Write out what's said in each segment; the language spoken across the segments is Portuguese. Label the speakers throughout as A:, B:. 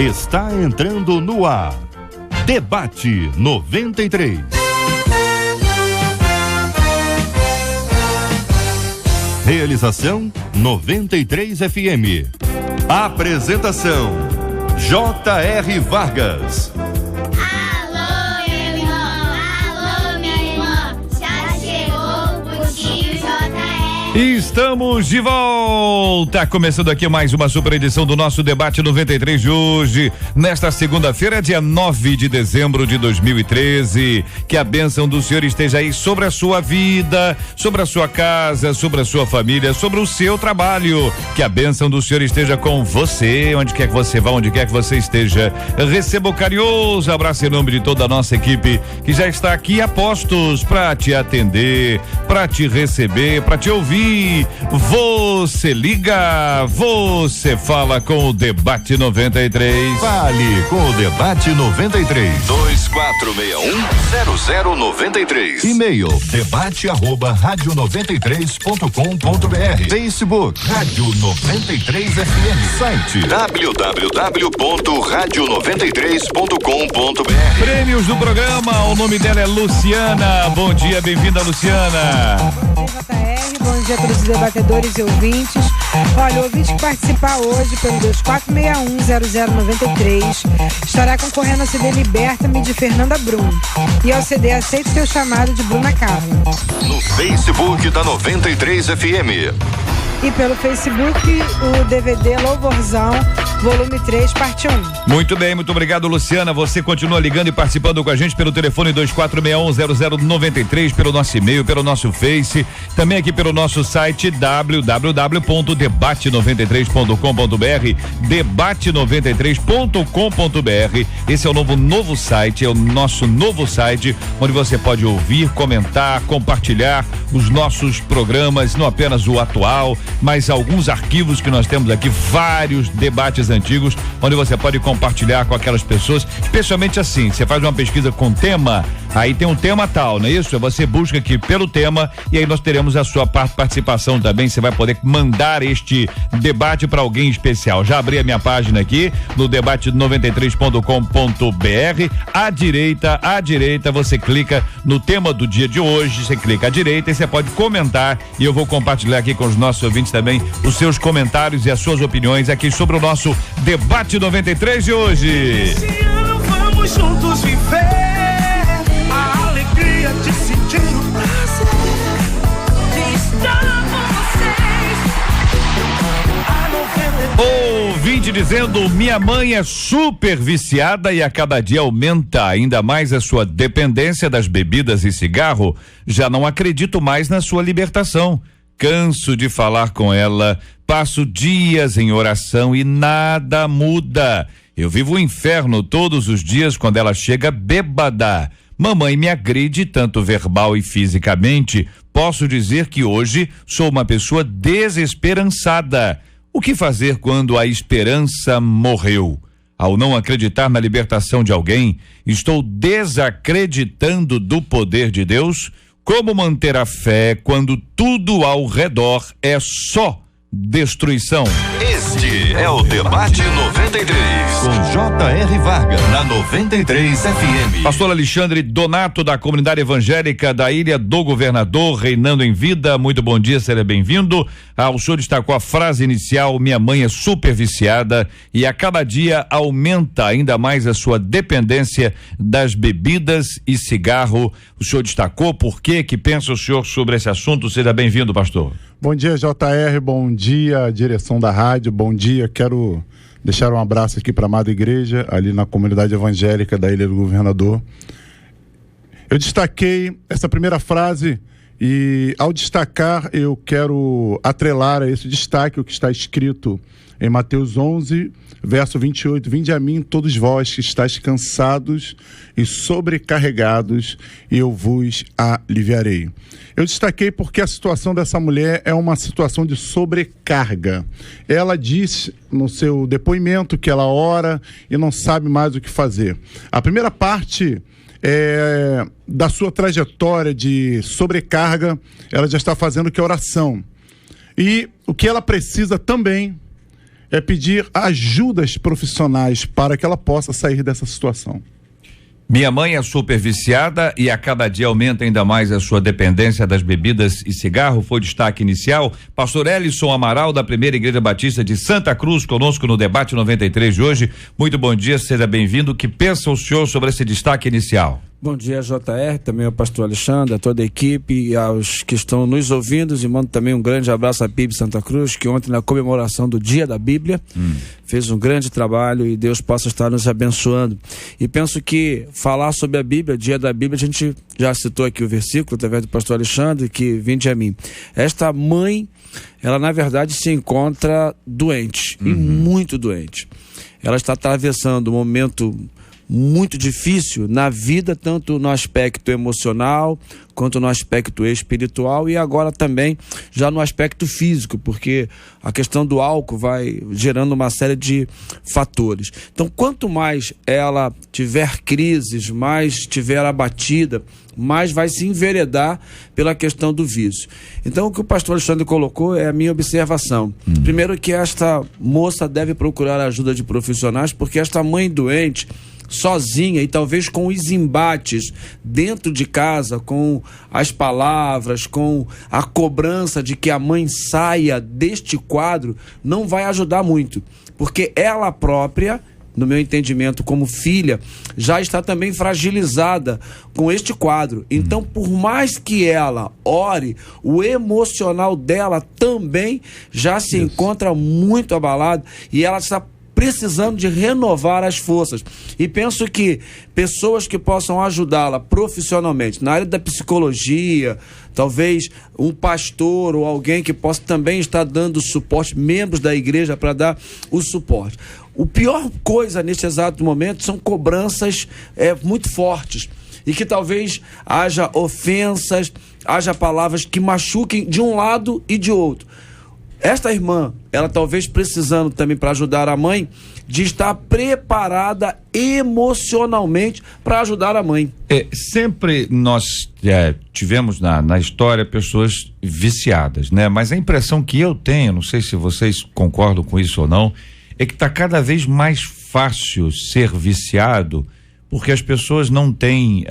A: está entrando no ar. Debate 93. Realização 93 FM. Apresentação J.R. Vargas.
B: Alô, meu irmão, alô, minha irmã, já chegou o tio J.R.
C: Estamos de volta, começando aqui mais uma super edição do nosso Debate 93 de hoje, nesta segunda-feira, dia 9 de dezembro de 2013. Que a bênção do Senhor esteja aí sobre a sua vida, sobre a sua casa, sobre a sua família, sobre o seu trabalho. Que a bênção do Senhor esteja com você, onde quer que você vá, onde quer que você esteja. Receba o carinhoso abraço em nome de toda a nossa equipe que já está aqui a postos para te atender, para te receber, para te ouvir. Você liga, você fala com o Debate 93.
A: Fale com o Debate 93.
D: 2461-0093.
A: E-mail debate@radio93.com.br. Facebook Rádio 93 FM. Site
D: www.radio93.com.br.
C: Prêmios do programa, o nome dela é Luciana. Bom dia, bem-vinda, Luciana.
E: Bom dia, JR, bom dia a todos os debatedores e ouvintes. Olha, o ouvinte que participar hoje pelo 2461-0093 estará concorrendo ao CD Liberta-me de Fernanda Brum e ao CD Aceito Teu Chamado de Bruna Carla.
D: No Facebook da 93 FM.
E: E pelo Facebook, o DVD Louvorzão, volume 3, parte 1.
C: Muito bem, muito obrigado, Luciana. Você continua ligando e participando com a gente pelo telefone 2461-0093, pelo nosso e-mail, pelo nosso Face, também aqui pelo nosso site www.debate93.com.br, debate93.com.br. Esse é o novo site, é o nosso novo site, onde você pode ouvir, comentar, compartilhar os nossos programas, não apenas o atual, mas alguns arquivos que nós temos aqui, vários debates antigos, onde você pode compartilhar com aquelas pessoas, especialmente assim, você faz uma pesquisa com tema, aí tem um tema tal, não é isso? Você busca aqui pelo tema e aí nós teremos a sua participação também, você vai poder mandar este debate para alguém especial. Já abri a minha página aqui no debate93.com.br, à direita você clica no tema do dia de hoje, você clica à direita e você pode comentar e eu vou compartilhar aqui com os nossos ouvintes também os seus comentários e as suas opiniões aqui sobre o nosso Debate 93 de hoje.
F: Esse ano vamos juntos viver a alegria de sentir o prazer de estar com vocês.
C: Ouvinte dizendo: minha mãe é super viciada e a cada dia aumenta ainda mais a sua dependência das bebidas e cigarro. Já não acredito mais na sua libertação. Canso de falar com ela, passo dias em oração e nada muda. Eu vivo o inferno todos os dias quando ela chega bêbada. Mamãe me agride tanto verbal e fisicamente. Posso dizer que hoje sou uma pessoa desesperançada. O que fazer quando a esperança morreu? Ao não acreditar na libertação de alguém, estou desacreditando do poder de Deus? Como manter a fé quando tudo ao redor é só destruição?
D: Este é o Debate 93.
A: com J.R. Vargas na 93 FM.
C: Pastor Alexandre Donato, da comunidade evangélica da Ilha do Governador, reinando em vida. Muito bom dia, seja bem-vindo. O senhor destacou a frase inicial: minha mãe é super viciada e a cada dia aumenta ainda mais a sua dependência das bebidas e cigarro. O senhor destacou por que pensa o senhor sobre esse assunto? Seja bem-vindo, pastor.
G: Bom dia, JR, bom dia, direção da rádio, bom dia. Quero deixar um abraço aqui para a amada igreja, ali na comunidade evangélica da Ilha do Governador. Eu destaquei essa primeira frase e, ao destacar, eu quero atrelar a esse destaque o que está escrito em Mateus 11, verso 28, vinde a mim todos vós que estáis cansados e sobrecarregados, e eu vos aliviarei. Eu destaquei porque a situação dessa mulher é uma situação de sobrecarga. Ela diz no seu depoimento que ela ora e não sabe mais o que fazer. A primeira parte da sua trajetória de sobrecarga, ela já está fazendo que é oração. E o que ela precisa também é pedir ajudas profissionais para que ela possa sair dessa situação.
C: Minha mãe é super viciada e a cada dia aumenta ainda mais a sua dependência das bebidas e cigarro. Foi o destaque inicial. Pastor Elison Amaral, da Primeira Igreja Batista de Santa Cruz, conosco no debate 93 de hoje. Muito bom dia, seja bem-vindo. O que pensa o senhor sobre esse destaque inicial?
H: Bom dia, JR, também ao pastor Alexandre, a toda a equipe e aos que estão nos ouvindo, e mando também um grande abraço à PIB Santa Cruz, que ontem, na comemoração do Dia da Bíblia, fez um grande trabalho e Deus possa estar nos abençoando. E penso que falar sobre a Bíblia, Dia da Bíblia, a gente já citou aqui o versículo através do pastor Alexandre, que vinde a mim. Esta mãe, ela na verdade se encontra doente, e muito doente. Ela está atravessando um momento muito difícil na vida, tanto no aspecto emocional quanto no aspecto espiritual e agora também já no aspecto físico, porque a questão do álcool vai gerando uma série de fatores. Então, quanto mais ela tiver crises, mais estiver abatida, mais vai se enveredar pela questão do vício. Então, o que o pastor Alexandre colocou é a minha observação. Primeiro, que esta moça deve procurar a ajuda de profissionais, porque esta mãe doente, sozinha e talvez com os embates dentro de casa, com as palavras, com a cobrança de que a mãe saia deste quadro, não vai ajudar muito, porque ela própria, no meu entendimento como filha, já está também fragilizada com este quadro. Então, por mais que ela ore, o emocional dela também já se encontra muito abalado e ela está precisando de renovar as forças. E penso que pessoas que possam ajudá-la profissionalmente, na área da psicologia, talvez um pastor ou alguém que possa também estar dando suporte, membros da igreja para dar o suporte. O pior coisa neste exato momento são cobranças muito fortes e que talvez haja ofensas, haja palavras que machuquem de um lado e de outro. Esta irmã, ela talvez precisando também para ajudar a mãe, de estar preparada emocionalmente para ajudar a mãe.
C: Sempre nós tivemos na história pessoas viciadas, né? Mas a impressão que eu tenho, não sei se vocês concordam com isso ou não, é que está cada vez mais fácil ser viciado, porque as pessoas não têm,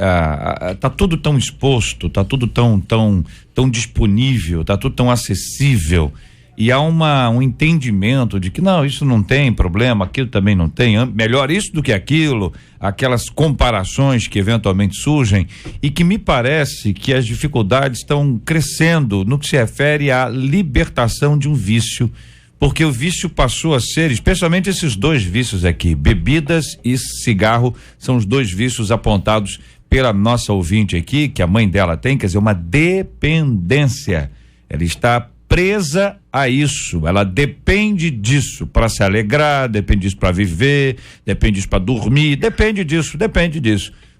C: tá tudo tão exposto, tá tudo tão disponível, tá tudo tão acessível. E há um entendimento de que não, isso não tem problema, aquilo também não tem, melhor isso do que aquilo, aquelas comparações que eventualmente surgem e que me parece que as dificuldades estão crescendo no que se refere à libertação de um vício, porque o vício passou a ser, especialmente esses dois vícios aqui, bebidas e cigarro, são os dois vícios apontados pela nossa ouvinte aqui, que a mãe dela tem, quer dizer, uma dependência. Ela está presa a isso, ela depende disso para se alegrar, depende disso para viver, depende disso para dormir, depende disso.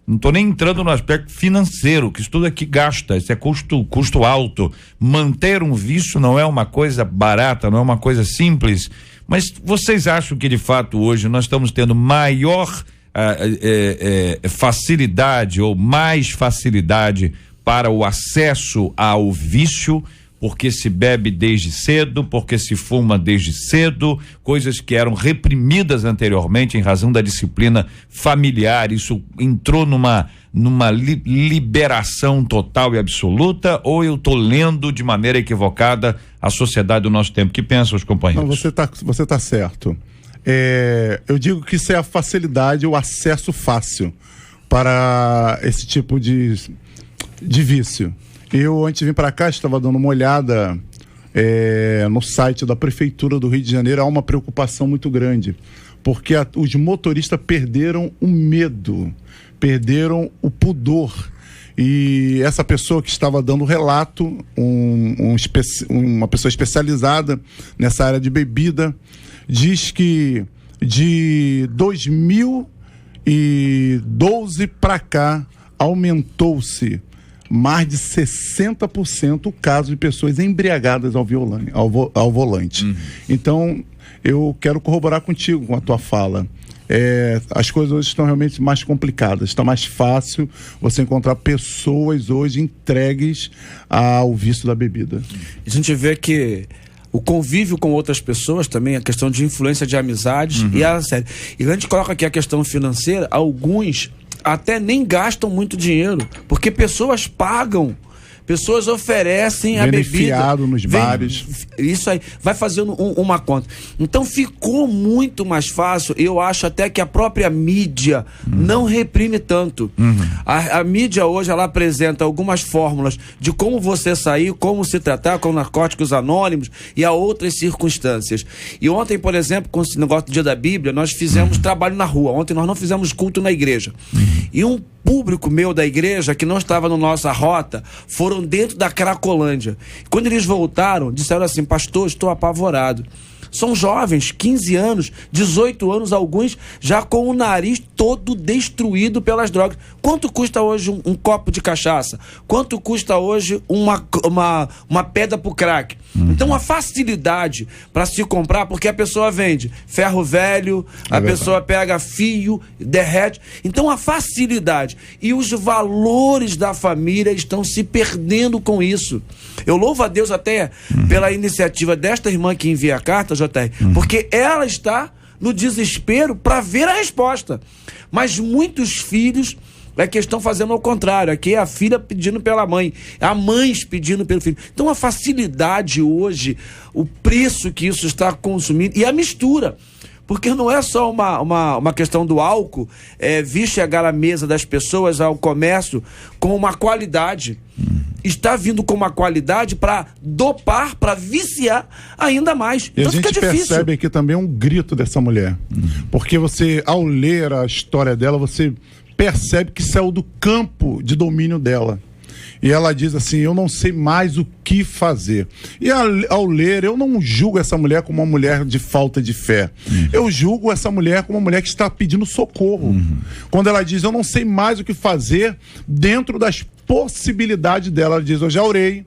C: Não estou nem entrando no aspecto financeiro, que isso tudo aqui gasta, isso é custo alto. Manter um vício não é uma coisa barata, não é uma coisa simples, mas vocês acham que de fato hoje nós estamos tendo maior facilidade ou mais facilidade para o acesso ao vício, porque se bebe desde cedo, porque se fuma desde cedo, coisas que eram reprimidas anteriormente em razão da disciplina familiar, isso entrou numa liberação total e absoluta, ou eu estou lendo de maneira equivocada a sociedade do nosso tempo? Que pensam os companheiros?
G: Não, você tá certo. Eu digo que isso é a facilidade, o acesso fácil para esse tipo de vício. Eu, antes de vir para cá, estava dando uma olhada no site da Prefeitura do Rio de Janeiro. Há uma preocupação muito grande, porque os motoristas perderam o medo, perderam o pudor. E essa pessoa que estava dando relato, uma pessoa especializada nessa área de bebida, diz que de 2012 para cá aumentou-se mais de 60% o caso de pessoas embriagadas ao volante. Então, eu quero corroborar contigo com a tua fala. As coisas hoje estão realmente mais complicadas, está mais fácil você encontrar pessoas hoje entregues ao vício da bebida.
H: A gente vê que o convívio com outras pessoas também, a questão de influência de amizades e a série. E a gente coloca aqui a questão financeira, alguns até nem gastam muito dinheiro, porque pessoas pagam. Pessoas oferecem a bebida.
G: Beneficiado nos bares.
H: Isso aí, vai fazendo uma conta. Então ficou muito mais fácil. Eu acho até que a própria mídia não reprime tanto. A mídia hoje, ela apresenta algumas fórmulas de como você sair, como se tratar com narcóticos anônimos e a outras circunstâncias. E ontem, por exemplo, com esse negócio do Dia da Bíblia, nós fizemos trabalho na rua. Ontem nós não fizemos culto na igreja. E um público meu da igreja, que não estava na nossa rota, foram dentro da Cracolândia. Quando eles voltaram, disseram assim: pastor, estou apavorado. São jovens, 15 anos, 18 anos, alguns já com o nariz todo destruído pelas drogas. Quanto custa hoje um copo de cachaça? Quanto custa hoje uma pedra pro crack? Então a facilidade para se comprar, porque a pessoa vende ferro velho, a pessoa pega fio, derrete. Então a facilidade e os valores da família estão se perdendo com isso. Eu louvo a Deus até pela iniciativa desta irmã que envia a carta, JR, porque ela está no desespero para ver a resposta. Mas muitos filhos que estão fazendo ao contrário. Aqui é a filha pedindo pela mãe, a mãe pedindo pelo filho. Então a facilidade hoje, o preço que isso está consumindo e a mistura. Porque não é só uma questão do álcool, vir chegar à mesa das pessoas, ao comércio, com uma qualidade. Está vindo com uma qualidade para dopar, para viciar ainda mais.
G: E
H: então
G: a gente percebe aqui também um grito dessa mulher. Porque você, ao ler a história dela, você percebe que saiu do campo de domínio dela. E ela diz assim: eu não sei mais o que fazer. E ao ler, eu não julgo essa mulher como uma mulher de falta de fé. Eu julgo essa mulher como uma mulher que está pedindo socorro. Quando ela diz: eu não sei mais o que fazer, dentro das possibilidades dela, ela diz: eu já orei,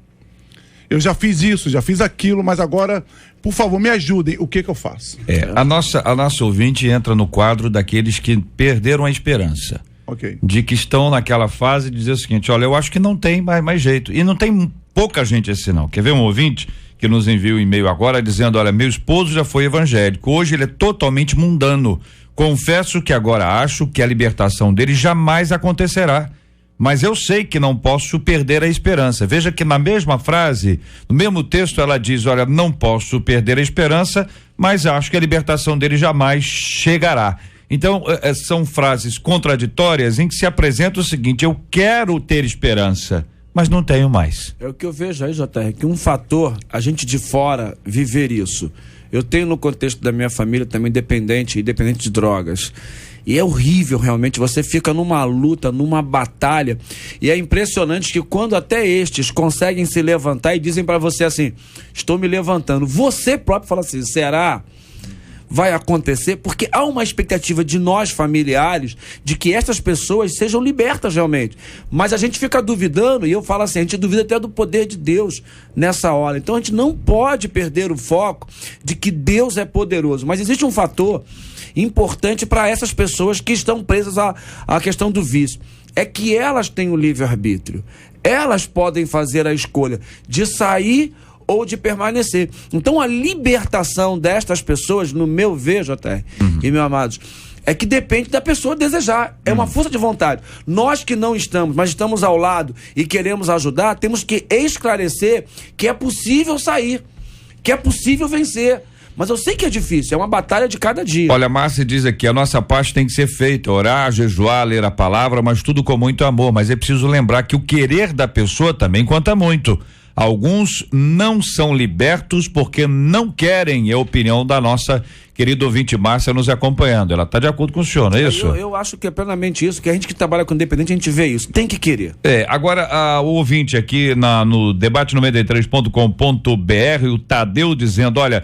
G: eu já fiz isso, já fiz aquilo, mas agora, por favor, me ajudem. O que eu faço?
C: A nossa ouvinte entra no quadro daqueles que perderam a esperança.
G: Okay.
C: De que estão naquela fase de dizer o seguinte: olha, eu acho que não tem mais jeito. E não tem pouca gente assim, não. Quer ver um ouvinte que nos envia um e-mail agora dizendo: olha, meu esposo já foi evangélico, hoje ele é totalmente mundano. Confesso que agora acho que a libertação dele jamais acontecerá. Mas eu sei que não posso perder a esperança. Veja que na mesma frase, no mesmo texto, ela diz: olha, não posso perder a esperança, mas acho que a libertação dele jamais chegará. Então, são frases contraditórias em que se apresenta o seguinte: eu quero ter esperança, mas não tenho mais.
H: É o que eu vejo aí, JR, que um fator, a gente de fora viver isso. Eu tenho no contexto da minha família também dependente de drogas. E é horrível realmente, você fica numa luta, numa batalha, e é impressionante que quando até estes conseguem se levantar e dizem para você assim: estou me levantando, você próprio fala assim: será? Vai acontecer? Porque há uma expectativa de nós familiares de que essas pessoas sejam libertas realmente, mas a gente fica duvidando, e eu falo assim, a gente duvida até do poder de Deus nessa hora. Então a gente não pode perder o foco de que Deus é poderoso, mas existe um fator importante para essas pessoas que estão presas à questão do vício, é que elas têm o livre-arbítrio, elas podem fazer a escolha de sair ou de permanecer. Então a libertação destas pessoas, no meu ver, JR e meus amados, é que depende da pessoa desejar, é uma força de vontade. Nós que não estamos, mas estamos ao lado e queremos ajudar, temos que esclarecer que é possível sair, que é possível vencer. Mas eu sei que é difícil, é uma batalha de cada dia.
C: Olha, a Márcia diz aqui: a nossa parte tem que ser feita, orar, jejuar, ler a palavra, mas tudo com muito amor. Mas é preciso lembrar que o querer da pessoa também conta muito. Alguns não são libertos porque não querem, é a opinião da nossa querida ouvinte Márcia nos acompanhando. Ela está de acordo com o senhor, não é isso?
H: Eu acho que é plenamente isso, que a gente que trabalha com independente, a gente vê isso, tem que querer.
C: Agora o ouvinte aqui no debate93.com.br, o Tadeu dizendo: olha,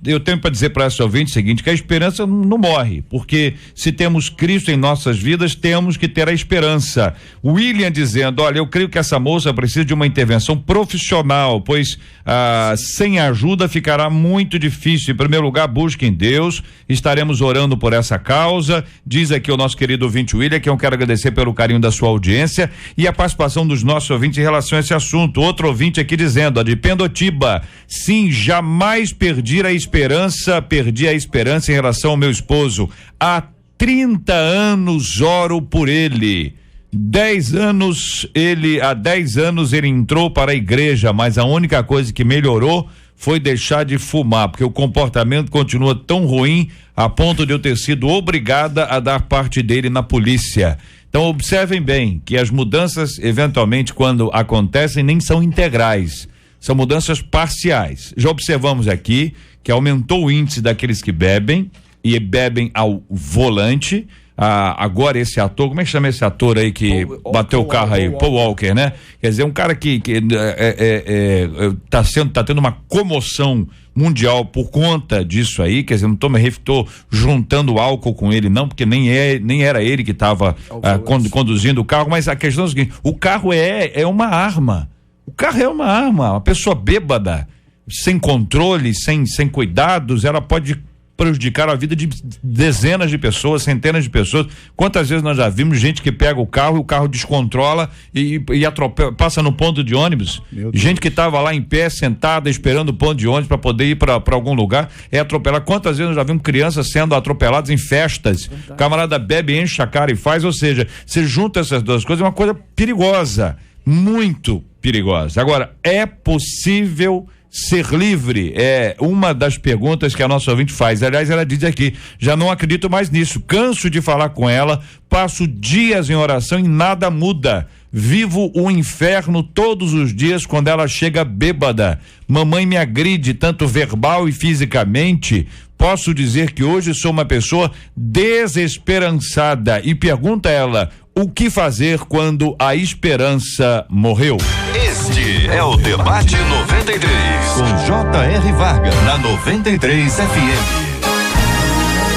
C: eu tenho para dizer para essa ouvinte o seguinte, que a esperança não morre, porque se temos Cristo em nossas vidas, temos que ter a esperança. O William dizendo: olha, eu creio que essa moça precisa de uma intervenção profissional, pois sem ajuda ficará muito difícil. Para o meu primeiro lugar, busquem Deus, estaremos orando por essa causa. Diz aqui o nosso querido ouvinte William, que eu quero agradecer pelo carinho da sua audiência e a participação dos nossos ouvintes em relação a esse assunto. Outro ouvinte aqui dizendo, de Pendotiba, sim, jamais perdi a esperança em relação ao meu esposo. Há 30 anos oro por ele. Há 10 anos ele entrou para a igreja, mas a única coisa que melhorou foi deixar de fumar, porque o comportamento continua tão ruim a ponto de eu ter sido obrigada a dar parte dele na polícia. Então observem bem que as mudanças, eventualmente, quando acontecem, nem são integrais, são mudanças parciais. Já observamos aqui que aumentou o índice daqueles que bebem e bebem ao volante. Agora esse ator, como é que chama esse ator aí que bateu o carro aí? Paul Walker, né? Quer dizer, um cara que tá tendo uma comoção mundial por conta disso aí, quer dizer, não tô juntando álcool com ele não, porque nem era ele que estava conduzindo o carro, mas a questão é o seguinte, o carro é uma arma, uma pessoa bêbada, sem controle, sem cuidados, ela pode prejudicar a vida de dezenas de pessoas, centenas de pessoas. Quantas vezes nós já vimos gente que pega o carro e o carro descontrola e atropela, passa no ponto de ônibus, gente que estava lá em pé, sentada, esperando o ponto de ônibus para poder ir para algum lugar, atropelada. Quantas vezes nós já vimos crianças sendo atropeladas em festas? O camarada bebe, enche a cara e faz, ou seja, você junta essas duas coisas, é uma coisa perigosa, muito perigosa. Agora, é possível ser livre? É uma das perguntas que a nossa ouvinte faz. Aliás, ela diz aqui, já não acredito mais nisso, canso de falar com ela, passo dias em oração e nada muda, vivo o inferno todos os dias quando ela chega bêbada, mamãe me agride tanto verbal e fisicamente. Posso dizer que hoje sou uma pessoa desesperançada. E pergunta ela, o que fazer quando a esperança morreu?
D: Este é o Debate 93.
A: Com J.R. Varga, na 93 FM.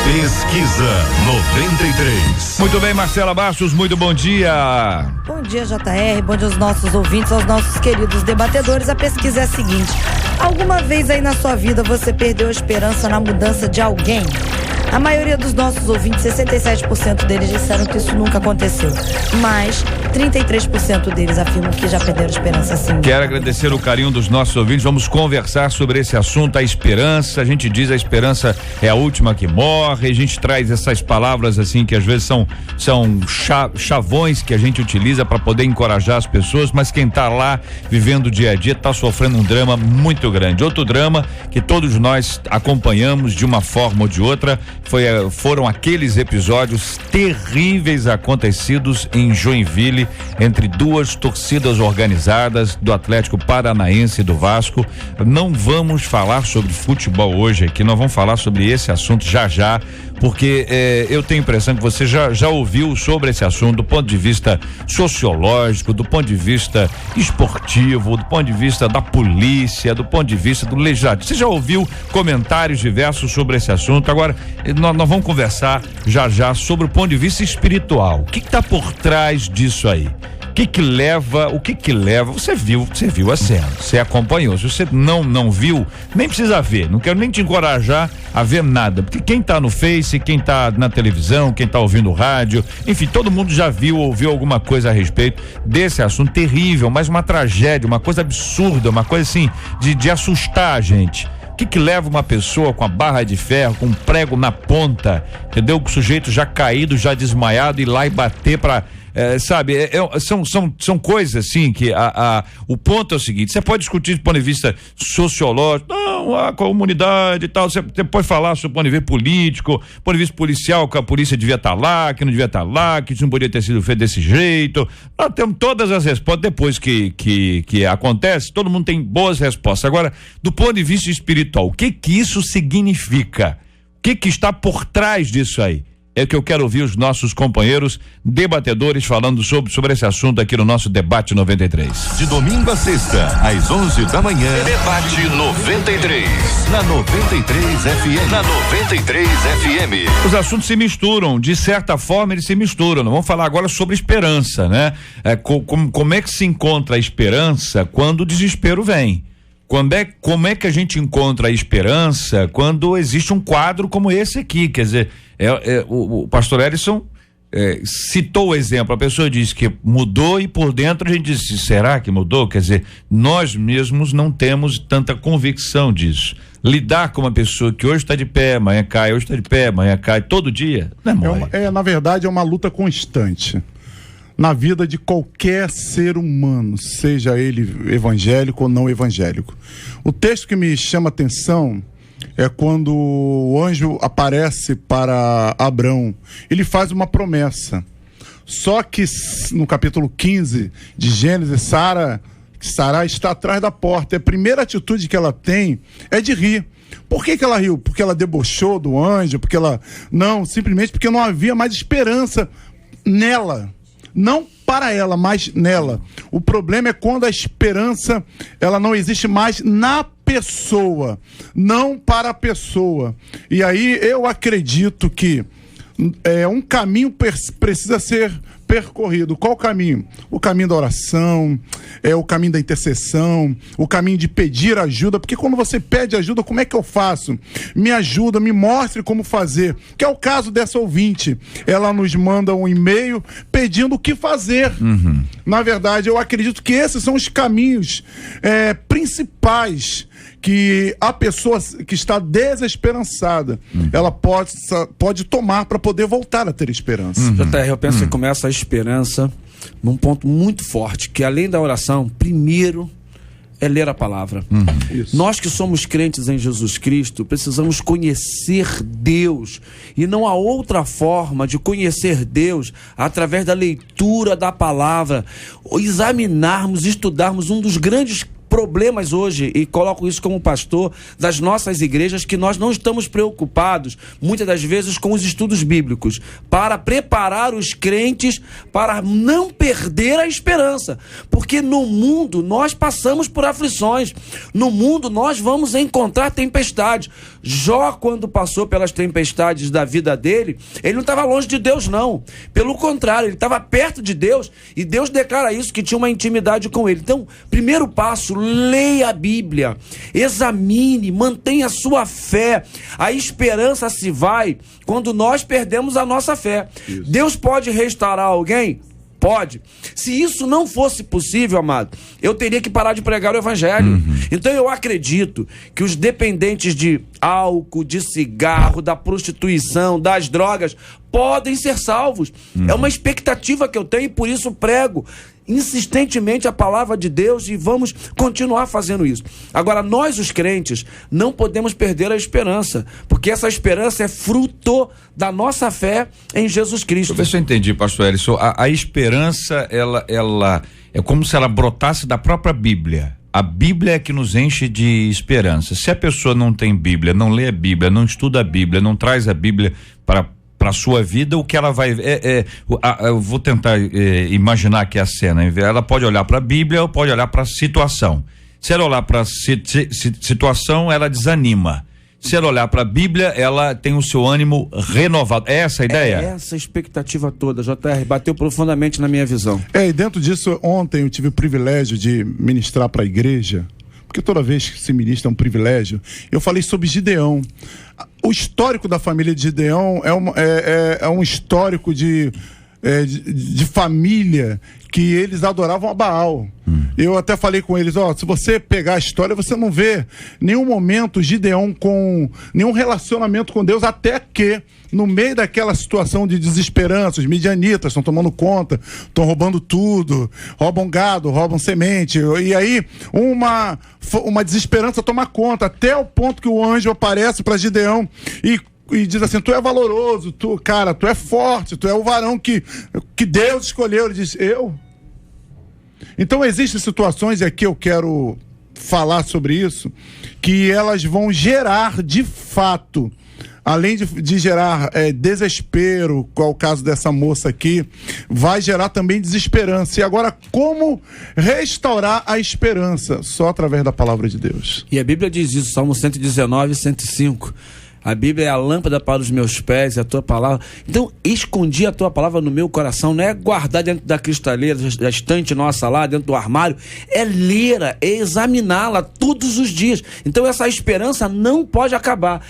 A: Pesquisa 93.
C: Muito bem, Marcela Bastos, muito bom dia.
I: Bom dia, JR, bom dia aos nossos ouvintes, aos nossos queridos debatedores. A pesquisa é a seguinte: alguma vez aí na sua vida você perdeu a esperança na mudança de alguém? A maioria dos nossos ouvintes, 67% deles disseram que isso nunca aconteceu, mas 33% deles afirmam que já perderam a esperança sim.
C: Quero agradecer o carinho dos nossos ouvintes, vamos conversar sobre esse assunto, a esperança. A gente diz a esperança é a última que morre, a gente traz essas palavras assim que às vezes são chavões que a gente utiliza para poder encorajar as pessoas, mas quem está lá vivendo o dia a dia está sofrendo um drama muito grande. Outro drama que todos nós acompanhamos de uma forma ou de outra foram aqueles episódios terríveis acontecidos em Joinville entre duas torcidas organizadas do Atlético Paranaense e do Vasco. Não vamos falar sobre futebol hoje aqui, nós vamos falar sobre esse assunto já, porque eu tenho a impressão que você já ouviu sobre esse assunto do ponto de vista sociológico, do ponto de vista esportivo, do ponto de vista da polícia, do ponto de vista do legislativo. Você já ouviu comentários diversos sobre esse assunto. Agora, nós vamos conversar já sobre o ponto de vista espiritual. O que está por trás disso aí? O que leva, você viu a cena, você acompanhou. Se você não viu, nem precisa ver, não quero nem te encorajar a ver nada, porque quem tá no Face, quem tá na televisão, quem tá ouvindo rádio, enfim, todo mundo já viu, ouviu alguma coisa a respeito desse assunto terrível, mas uma tragédia, uma coisa absurda, uma coisa assim, de assustar a gente. O que leva uma pessoa com a barra de ferro, com um prego na ponta, entendeu? O sujeito já caído, já desmaiado, ir lá e bater pra... são coisas assim que o ponto é o seguinte: você pode discutir do ponto de vista sociológico, não, a comunidade e tal, você pode falar sobre o ponto de vista político, ponto de vista policial, que a polícia devia estar lá, que não devia estar lá, que isso não podia ter sido feito desse jeito. Nós temos todas as respostas depois que acontece, todo mundo tem boas respostas. Agora, do ponto de vista espiritual, o que isso significa? O que está por trás disso aí? É que eu quero ouvir os nossos companheiros debatedores falando sobre esse assunto aqui no nosso Debate 93.
A: De domingo a sexta, às 11 da manhã.
D: Debate 93.
A: Na 93 FM.
D: Na 93 FM.
C: Os assuntos se misturam, de certa forma eles se misturam. Vamos falar agora sobre esperança, né? Como é que se encontra a esperança quando o desespero vem? como é que a gente encontra a esperança quando existe um quadro como esse aqui? Quer dizer, o pastor Elison citou o exemplo, a pessoa disse que mudou e por dentro a gente disse, será que mudou? Quer dizer, nós mesmos não temos tanta convicção disso. Lidar com uma pessoa que hoje está de pé, amanhã cai, hoje está de pé, amanhã cai, todo dia, não é mole.
G: Na verdade, é uma luta constante na vida de qualquer ser humano, seja ele evangélico ou não evangélico. O texto que me chama a atenção é quando o anjo aparece para Abrão. Ele faz uma promessa. Só que no capítulo 15 de Gênesis, Sara está atrás da porta. E a primeira atitude que ela tem é de rir. Por que ela riu? Porque ela debochou do anjo? Não, simplesmente porque não havia mais esperança nela. Não para ela, mas nela. O problema é quando a esperança ela não existe mais na pessoa, não para a pessoa. E aí eu acredito que um caminho precisa ser percorrido. Qual o caminho? O caminho da oração, o caminho da intercessão, o caminho de pedir ajuda, porque quando você pede ajuda, como é que eu faço? Me ajuda, me mostre como fazer, que é o caso dessa ouvinte. Ela nos manda um e-mail pedindo o que fazer. Na verdade, eu acredito que esses são os caminhos principais que a pessoa que está desesperançada, ela pode tomar para poder voltar a ter esperança.
H: JR, eu penso que começa a esperança num ponto muito forte, que além da oração, primeiro é ler a palavra. Nós que somos crentes em Jesus Cristo, precisamos conhecer Deus, e não há outra forma de conhecer Deus através da leitura da palavra, examinarmos, estudarmos. Um dos grandes problemas hoje, e coloco isso como pastor das nossas igrejas, que nós não estamos preocupados muitas das vezes com os estudos bíblicos para preparar os crentes para não perder a esperança, porque no mundo nós passamos por aflições, no mundo nós vamos encontrar tempestades. Jó, quando passou pelas tempestades da vida dele, ele não estava longe de Deus, não, pelo contrário, ele estava perto de Deus, e Deus declara isso, que tinha uma intimidade com ele. Então, primeiro passo, leia a Bíblia, examine, mantenha a sua fé. A esperança se vai quando nós perdemos a nossa fé. Isso. Deus pode restaurar alguém? Pode. Se isso não fosse possível, amado, eu teria que parar de pregar o evangelho. Então eu acredito que os dependentes de álcool, de cigarro, da prostituição, das drogas, podem ser salvos. É uma expectativa que eu tenho, e por isso prego insistentemente a palavra de Deus, e vamos continuar fazendo isso. Agora, nós os crentes não podemos perder a esperança, porque essa esperança é fruto da nossa fé em Jesus Cristo.
C: Deixa eu ver se eu entendi, pastor Elison. A esperança, ela é como se ela brotasse da própria Bíblia. A Bíblia é que nos enche de esperança. Se a pessoa não tem Bíblia, não lê a Bíblia, não estuda a Bíblia, não traz a Bíblia para a sua vida, o que ela vai eu vou tentar imaginar aqui a cena. Ela pode olhar para a Bíblia ou pode olhar para a situação. Se ela olhar para a situação, ela desanima. Se ela olhar para a Bíblia, ela tem o seu ânimo renovado. É essa a ideia?
H: É essa a expectativa toda, JR, bateu profundamente na minha visão.
G: E dentro disso, ontem eu tive o privilégio de ministrar para a igreja, porque toda vez que se ministra é um privilégio. Eu falei sobre Gideão. O histórico da família de Gideão é um histórico de família que eles adoravam a Baal. Eu até falei com eles, se você pegar a história, você não vê nenhum momento Gideão com nenhum relacionamento com Deus, até que no meio daquela situação de desesperança, os midianitas estão tomando conta, estão roubando tudo, roubam gado, roubam semente, e aí uma desesperança toma conta, até o ponto que o anjo aparece para Gideão e diz assim: tu é valoroso, tu é forte, tu é o varão que Deus escolheu. Ele diz: eu? Então existem situações, e aqui eu quero falar sobre isso, que elas vão gerar de fato, além de gerar desespero, qual é o caso dessa moça aqui, vai gerar também desesperança. E agora, como restaurar a esperança? Só através da palavra de Deus.
H: E a Bíblia diz isso, Salmo 119, 105. A Bíblia é a lâmpada para os meus pés, é a tua palavra. Então, escondi a tua palavra no meu coração, não é guardar dentro da cristaleira, da estante nossa lá, dentro do armário, é ler, é examiná-la todos os dias. Então, essa esperança não pode acabar.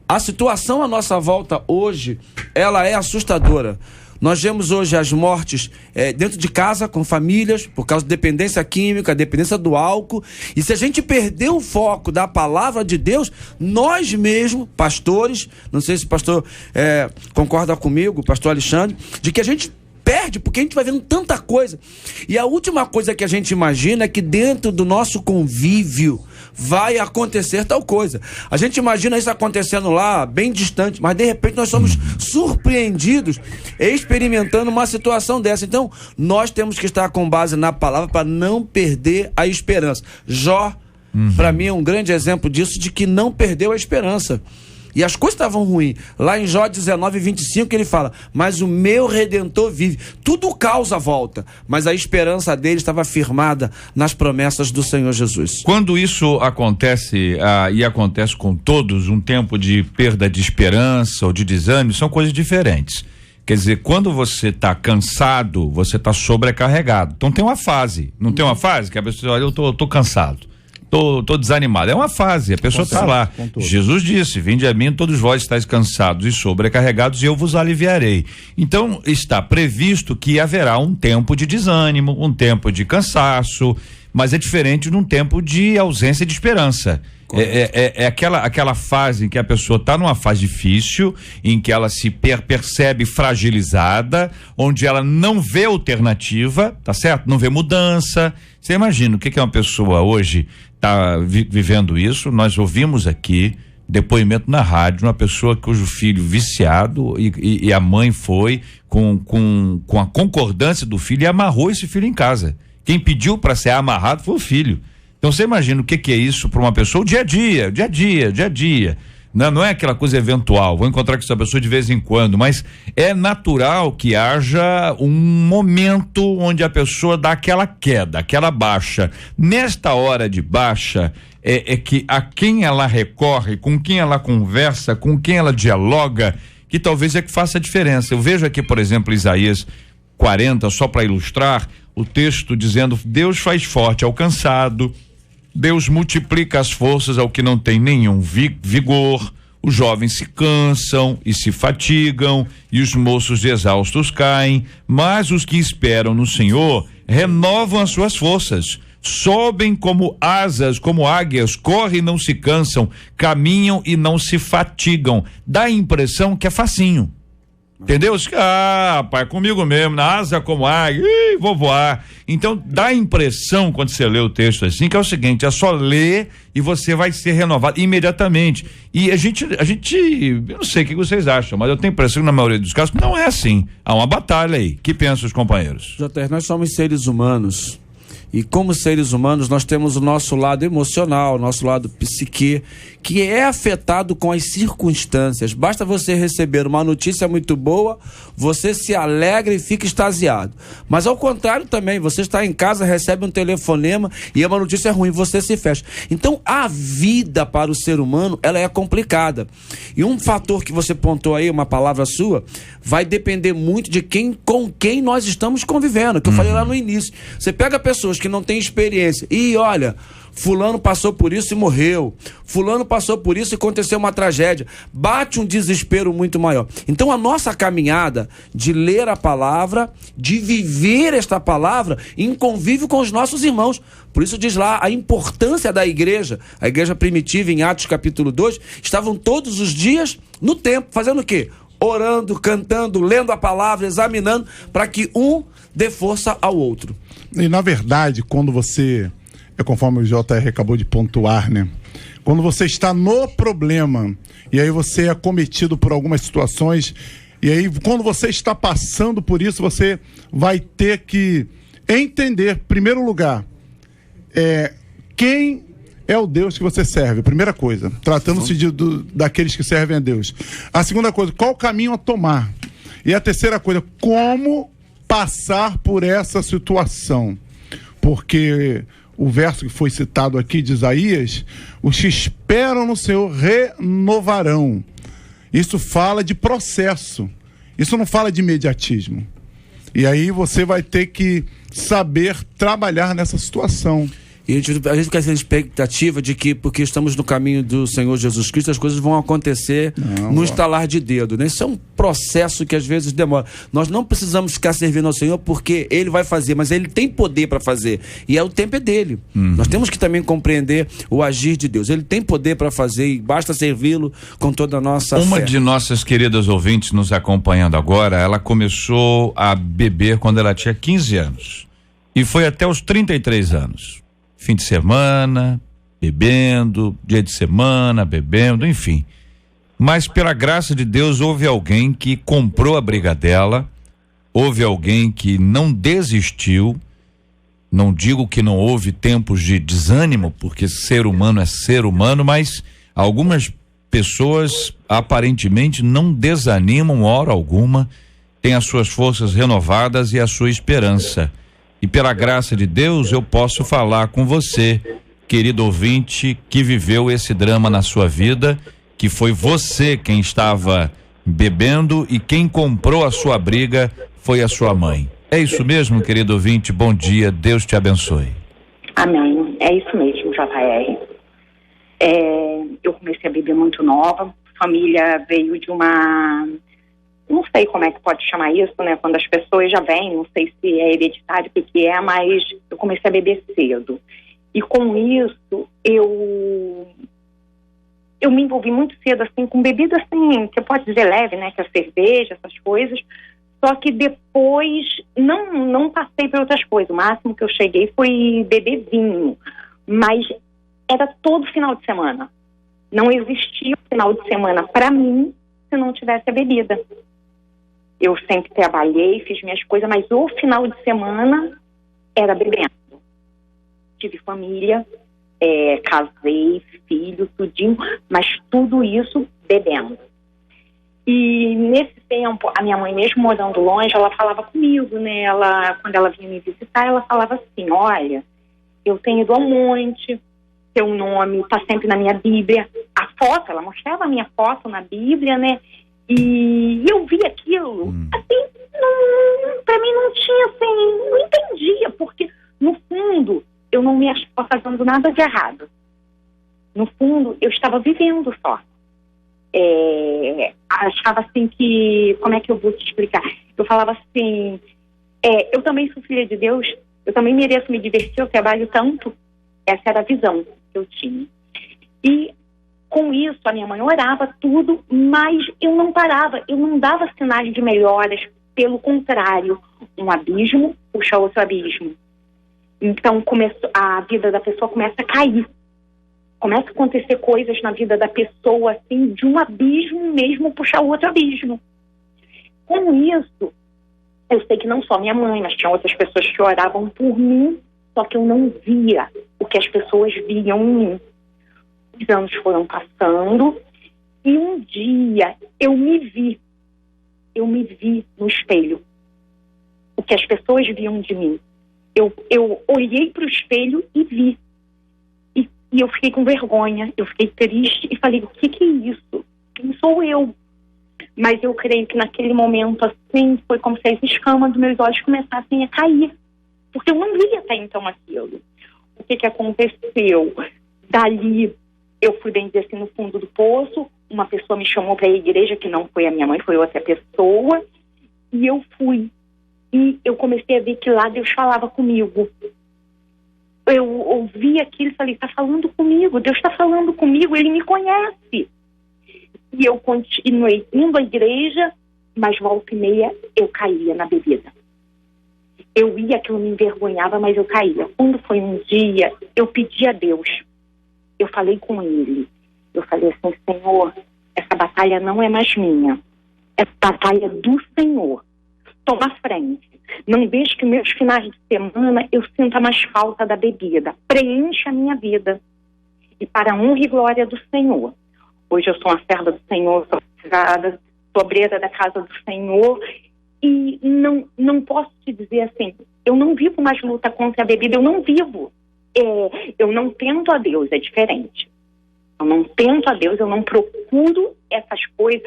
H: A situação à nossa volta hoje, ela é assustadora. Nós vemos hoje as mortes dentro de casa, com famílias, por causa de dependência química, dependência do álcool. E se a gente perder o foco da palavra de Deus, nós mesmos, pastores, não sei se o pastor concorda comigo, pastor Alexandre, de que a gente perde, porque a gente vai vendo tanta coisa. E a última coisa que a gente imagina é que dentro do nosso convívio vai acontecer tal coisa. A gente imagina isso acontecendo lá, bem distante, mas de repente nós somos surpreendidos experimentando uma situação dessa. Então, nós temos que estar com base na palavra para não perder a esperança. Jó, para mim, é um grande exemplo disso, de que não perdeu a esperança. E as coisas estavam ruins. Lá em Jó 19:25 ele fala: mas o meu Redentor vive. Tudo causa volta, mas a esperança dele estava firmada nas promessas do Senhor Jesus.
C: Quando isso acontece, e acontece com todos, um tempo de perda de esperança ou de desânimo, são coisas diferentes. Quer dizer, quando você está cansado, você está sobrecarregado. Então tem uma fase, não tem uma fase que a pessoa olha, eu tô cansado. Tô desanimado. É uma fase, a pessoa está lá. Jesus disse: vinde a mim todos vós estáis cansados e sobrecarregados e eu vos aliviarei. Então está previsto que haverá um tempo de desânimo, um tempo de cansaço, mas é diferente de um tempo de ausência de esperança. É aquela fase em que a pessoa está numa fase difícil, em que ela se percebe fragilizada, onde ela não vê alternativa, tá certo? Não vê mudança. Você imagina o que é uma pessoa hoje está vivendo isso? Nós ouvimos aqui depoimento na rádio, uma pessoa cujo filho viciado e a mãe foi com a concordância do filho e amarrou esse filho em casa. Quem pediu para ser amarrado foi o filho. Então você imagina o que é isso para uma pessoa, o dia a dia. Não é aquela coisa eventual, vou encontrar com essa pessoa de vez em quando, mas é natural que haja um momento onde a pessoa dá aquela queda, aquela baixa. Nesta hora de baixa, é que a quem ela recorre, com quem ela conversa, com quem ela dialoga, que talvez é que faça a diferença. Eu vejo aqui, por exemplo, Isaías 40, só para ilustrar, o texto dizendo: Deus faz forte ao cansado, Deus multiplica as forças ao que não tem nenhum vigor. Os jovens se cansam e se fatigam, e os moços exaustos caem, mas os que esperam no Senhor renovam as suas forças, sobem como asas, como águias, correm e não se cansam, caminham e não se fatigam. Dá a impressão que é facinho. Entendeu? Pai, comigo mesmo, na asa como águia, vou voar. Então dá a impressão, quando você lê o texto assim, que é o seguinte: é só ler e você vai ser renovado imediatamente. E a gente, eu não sei o que vocês acham, mas eu tenho a impressão que na maioria dos casos não é assim. Há uma batalha aí. O que pensam os companheiros?
H: JR, nós somos seres humanos. E como seres humanos, nós temos o nosso lado emocional, o nosso lado psique, que é afetado com as circunstâncias. Basta você receber uma notícia muito boa, você se alegra e fica extasiado. Mas ao contrário também, você está em casa, recebe um telefonema e é uma notícia ruim, você se fecha. Então a vida para o ser humano, ela é complicada. E um fator que você pontuou aí, uma palavra sua, vai depender muito de com quem nós estamos convivendo, que eu falei lá no início. Você pega pessoas que não têm experiência e olha, fulano passou por isso e morreu, fulano passou por isso e aconteceu uma tragédia, bate um desespero muito maior. Então a nossa caminhada de ler a palavra, de viver esta palavra em convívio com os nossos irmãos, por isso diz lá a importância da igreja. A igreja primitiva em Atos capítulo 2, estavam todos os dias no templo, fazendo o quê? Orando, cantando, lendo a palavra, examinando, para que um dê força ao outro.
G: E na verdade, quando você, conforme o JR acabou de pontuar, né? Quando você está no problema, e aí você é acometido por algumas situações, e aí quando você está passando por isso, você vai ter que entender, em primeiro lugar, quem é o Deus que você serve, primeira coisa, tratando-se daqueles que servem a Deus. A segunda coisa, qual o caminho a tomar? E a terceira coisa, como passar por essa situação? Porque o verso que foi citado aqui de Isaías: os que esperam no Senhor renovarão Isso fala de processo. Isso não fala de imediatismo. E aí você vai ter que saber trabalhar nessa situação.
H: E a gente fica com essa expectativa de que, porque estamos no caminho do Senhor Jesus Cristo, as coisas vão acontecer no estalar de dedo, né? Isso é um processo que às vezes demora. Nós não precisamos ficar servindo ao Senhor porque Ele vai fazer, mas Ele tem poder para fazer. E o tempo é dele. Nós temos que também compreender o agir de Deus. Ele tem poder para fazer e basta servi-lo com toda a nossa fé.
C: Uma de nossas queridas ouvintes nos acompanhando agora, ela começou a beber quando ela tinha 15 anos. E foi até os 33 anos. Fim de semana, bebendo, dia de semana, bebendo, enfim. Mas pela graça de Deus houve alguém que comprou a briga dela, houve alguém que não desistiu. Não digo que não houve tempos de desânimo, porque ser humano é ser humano, mas algumas pessoas aparentemente não desanimam hora alguma, têm as suas forças renovadas e a sua esperança. E pela graça de Deus eu posso falar com você, querido ouvinte, que viveu esse drama na sua vida, que foi você quem estava bebendo e quem comprou a sua briga foi a sua mãe. É isso mesmo, querido ouvinte? Bom dia, Deus te abençoe.
J: Amém, é isso mesmo, JR. Eu comecei a beber muito nova, família veio de uma... Não sei como é que pode chamar isso, né? Quando as pessoas já vêm, não sei se é hereditário, o que é, mas eu comecei a beber cedo. E com isso, eu me envolvi muito cedo, assim, com bebida, assim, que pode dizer leve, né? Que é cerveja, essas coisas. Só que depois, não passei por outras coisas. O máximo que eu cheguei foi beber vinho. Mas era todo final de semana. Não existia o final de semana para mim se não tivesse a bebida. Eu sempre trabalhei, fiz minhas coisas, mas o final de semana era bebendo. Tive família, casei, filho, tudinho, mas tudo isso bebendo. E nesse tempo, a minha mãe, mesmo morando longe, ela falava comigo, né? Quando ela vinha me visitar, ela falava assim, olha, eu tenho ido ao monte, seu nome está sempre na minha Bíblia. A foto, ela mostrava a minha foto na Bíblia, né? E eu vi aquilo, assim, pra mim não tinha, assim, não entendia, porque no fundo eu não me achava fazendo nada de errado. No fundo eu estava vivendo só. Achava assim que, como é que eu vou te explicar? Eu falava assim, eu também sou filha de Deus, eu também mereço me divertir, eu trabalho tanto. Essa era a visão que eu tinha. E com isso, a minha mãe orava tudo, mas eu não parava, eu não dava sinais de melhoras, pelo contrário, um abismo puxa outro abismo. Então, a vida da pessoa começa a cair. Começa a acontecer coisas na vida da pessoa, assim, de um abismo mesmo puxar outro abismo. Com isso, eu sei que não só minha mãe, mas tinha outras pessoas que oravam por mim, só que eu não via o que as pessoas viam em mim. Os anos foram passando e um dia eu me vi no espelho, o que as pessoas viam de mim. Eu olhei para o espelho e vi, e eu fiquei com vergonha, eu fiquei triste e falei, o que é isso? Quem sou eu? Mas eu creio que naquele momento, assim, foi como se as escamas dos meus olhos começassem a cair, porque eu não via até então aquilo. O que aconteceu? Dali eu fui, bem dizer assim, no fundo do poço, uma pessoa me chamou para a igreja, que não foi a minha mãe, foi outra pessoa, e eu fui. E eu comecei a ver que lá Deus falava comigo. Eu ouvi aquilo e falei, está falando comigo, Deus está falando comigo, Ele me conhece. E eu continuei indo à igreja, mas volta e meia eu caía na bebida. Eu ia, aquilo me envergonhava, mas eu caía. Quando foi um dia, eu pedi a Deus. Eu falei com Ele. Eu falei assim, Senhor, essa batalha não é mais minha. É batalha do Senhor. Toma frente. Não deixe que meus finais de semana eu sinta mais falta da bebida. Preencha a minha vida. E para a honra e glória do Senhor. Hoje eu sou uma serva do Senhor, sou obreira da casa do Senhor. E não posso te dizer assim, eu não vivo mais luta contra a bebida, eu não vivo. Eu não tento a Deus, é diferente. Eu não tento a Deus, eu não procuro essas coisas.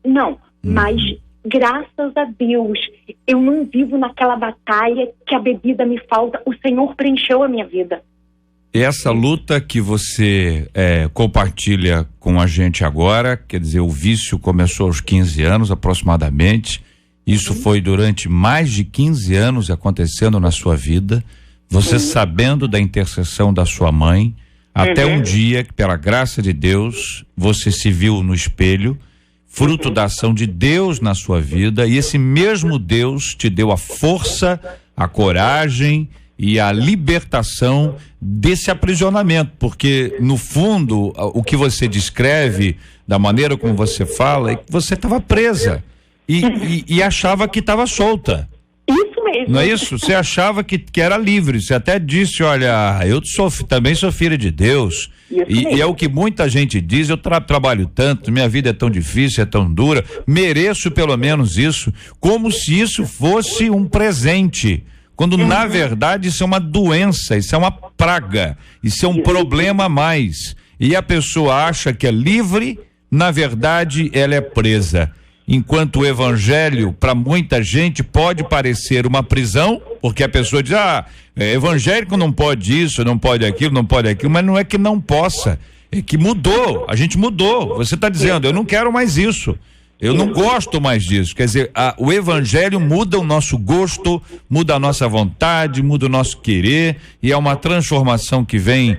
J: Não. Mas, graças a Deus, eu não vivo naquela batalha que a bebida me falta. O Senhor preencheu a minha vida.
C: Essa luta que você compartilha com a gente agora, quer dizer, o vício começou aos 15 anos aproximadamente, isso foi durante mais de 15 anos acontecendo na sua vida, você sabendo da intercessão da sua mãe, até um dia que, pela graça de Deus, você se viu no espelho, fruto da ação de Deus na sua vida, e esse mesmo Deus te deu a força, a coragem e a libertação desse aprisionamento, porque no fundo o que você descreve, da maneira como você fala, é que você estava presa e achava que estava solta.
J: Isso mesmo.
C: Não é isso? Você achava que era livre, você até disse, olha, eu também sou filha de Deus. E é o que muita gente diz, eu trabalho tanto, minha vida é tão difícil, é tão dura, mereço pelo menos isso, como se isso fosse um presente. Quando na verdade isso é uma doença, isso é uma praga, isso é um problema a mais. E a pessoa acha que é livre, na verdade ela é presa. Enquanto o evangelho, para muita gente, pode parecer uma prisão, porque a pessoa diz, evangélico não pode isso, não pode aquilo, mas não é que não possa, é que mudou, a gente mudou. Você está dizendo, eu não quero mais isso. Eu não gosto mais disso. Quer dizer, o evangelho muda o nosso gosto, muda a nossa vontade, muda o nosso querer, e é uma transformação que vem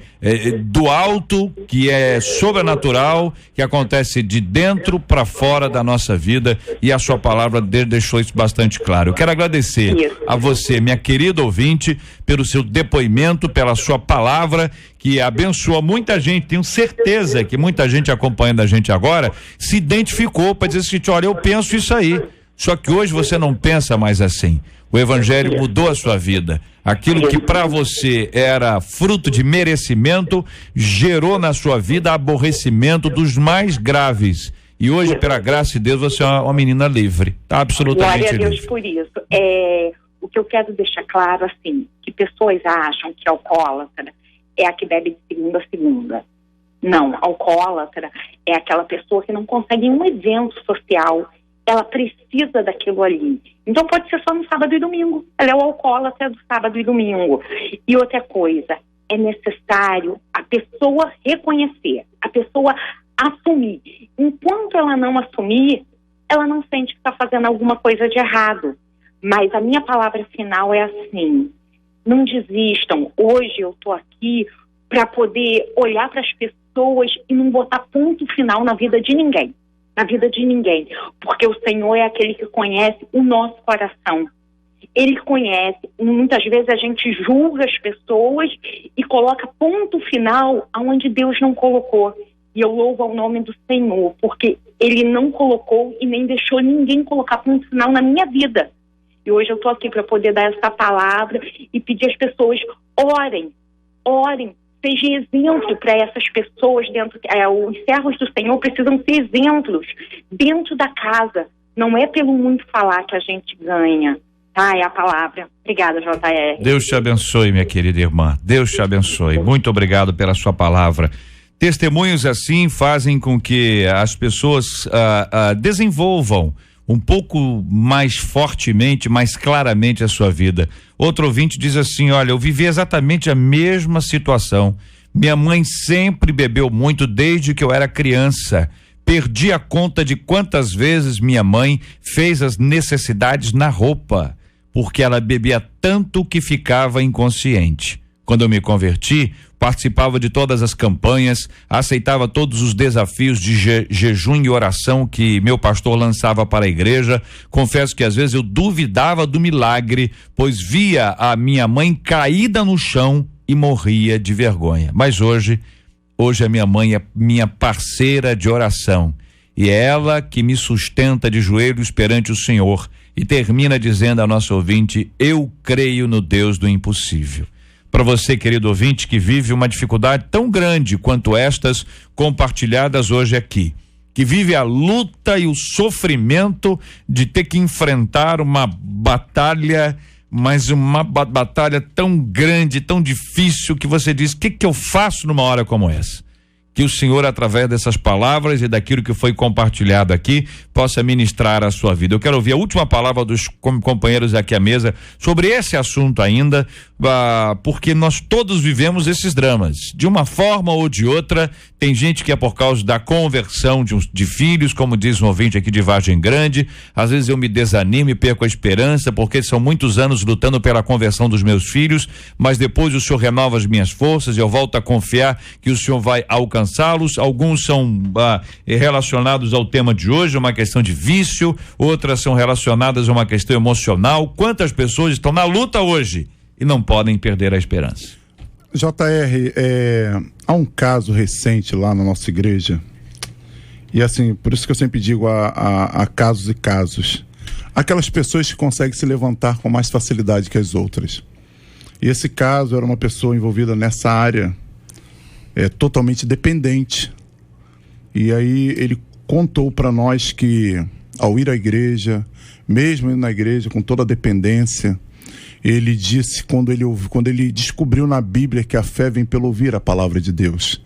C: do alto, que é sobrenatural, que acontece de dentro para fora da nossa vida, e a sua palavra deixou isso bastante claro. Eu quero agradecer a você, minha querida ouvinte, pelo seu depoimento, pela sua palavra, que abençoa muita gente. Tenho certeza que muita gente acompanhando a gente agora se identificou para dizer assim, olha, eu penso isso aí, só que hoje você não pensa mais assim. O evangelho mudou a sua vida. Aquilo que para você era fruto de merecimento, gerou na sua vida aborrecimento dos mais graves. E hoje, pela graça de Deus, você é uma menina livre. Tá absolutamente livre.
J: Glória a Deus por isso. O que eu quero deixar claro, assim, que pessoas acham que alcoólatra é a que bebe de segunda a segunda. Não, alcoólatra é aquela pessoa que não consegue um evento social, ela precisa daquilo ali. Então pode ser só no sábado e domingo. Ela é o alcoólatra do sábado e domingo. E outra coisa, é necessário a pessoa reconhecer, a pessoa assumir. Enquanto ela não assumir, ela não sente que está fazendo alguma coisa de errado. Mas a minha palavra final é assim, não desistam. Hoje eu estou aqui para poder olhar para as pessoas e não botar ponto final na vida de ninguém. Na vida de ninguém. Porque o Senhor é aquele que conhece o nosso coração. Ele conhece. Muitas vezes a gente julga as pessoas e coloca ponto final aonde Deus não colocou. E eu louvo ao nome do Senhor, porque Ele não colocou e nem deixou ninguém colocar ponto final na minha vida. E hoje eu estou aqui para poder dar essa palavra e pedir às pessoas, orem, sejam exemplo para essas pessoas dentro. Os servos do Senhor precisam ser exemplos dentro da casa. Não é pelo muito falar que a gente ganha. É a palavra. Obrigada, JR.
C: Deus te abençoe, minha querida irmã. Deus te abençoe. Muito obrigado pela sua palavra. Testemunhos assim fazem com que as pessoas desenvolvam um pouco mais fortemente, mais claramente a sua vida. Outro ouvinte diz assim, olha, eu vivi exatamente a mesma situação. Minha mãe sempre bebeu muito desde que eu era criança. Perdi a conta de quantas vezes minha mãe fez as necessidades na roupa, porque ela bebia tanto que ficava inconsciente. Quando eu me converti, participava de todas as campanhas, aceitava todos os desafios de jejum e oração que meu pastor lançava para a igreja. Confesso que às vezes eu duvidava do milagre, pois via a minha mãe caída no chão e morria de vergonha. Mas hoje a minha mãe é minha parceira de oração e é ela que me sustenta de joelhos perante o Senhor. E termina dizendo a nossa ouvinte, eu creio no Deus do impossível. Para você, querido ouvinte, que vive uma dificuldade tão grande quanto estas compartilhadas hoje aqui, que vive a luta e o sofrimento de ter que enfrentar uma batalha, mas uma batalha tão grande, tão difícil, que você diz, o que eu faço numa hora como essa? que o Senhor, através dessas palavras e daquilo que foi compartilhado aqui, possa ministrar a sua vida. Eu quero ouvir a última palavra dos companheiros aqui à mesa sobre esse assunto ainda, porque nós todos vivemos esses dramas, de uma forma ou de outra. Tem gente que é por causa da conversão de filhos, como diz um ouvinte aqui de Vargem Grande. Às vezes eu me desanimo e perco a esperança, porque são muitos anos lutando pela conversão dos meus filhos, mas depois o Senhor renova as minhas forças e eu volto a confiar que o Senhor vai alcançá-los. Alguns são relacionados ao tema de hoje, uma questão de vício, outras são relacionadas a uma questão emocional. Quantas pessoas estão na luta hoje e não podem perder a esperança?
G: JR, há um caso recente lá na nossa igreja, e assim, por isso que eu sempre digo, há casos e casos. Aquelas pessoas que conseguem se levantar com mais facilidade que as outras. E esse caso era uma pessoa envolvida nessa área, totalmente dependente. E aí ele contou para nós que, ao ir à igreja, mesmo indo na igreja com toda a dependência, ele disse, quando ele descobriu na Bíblia que a fé vem pelo ouvir a palavra de Deus,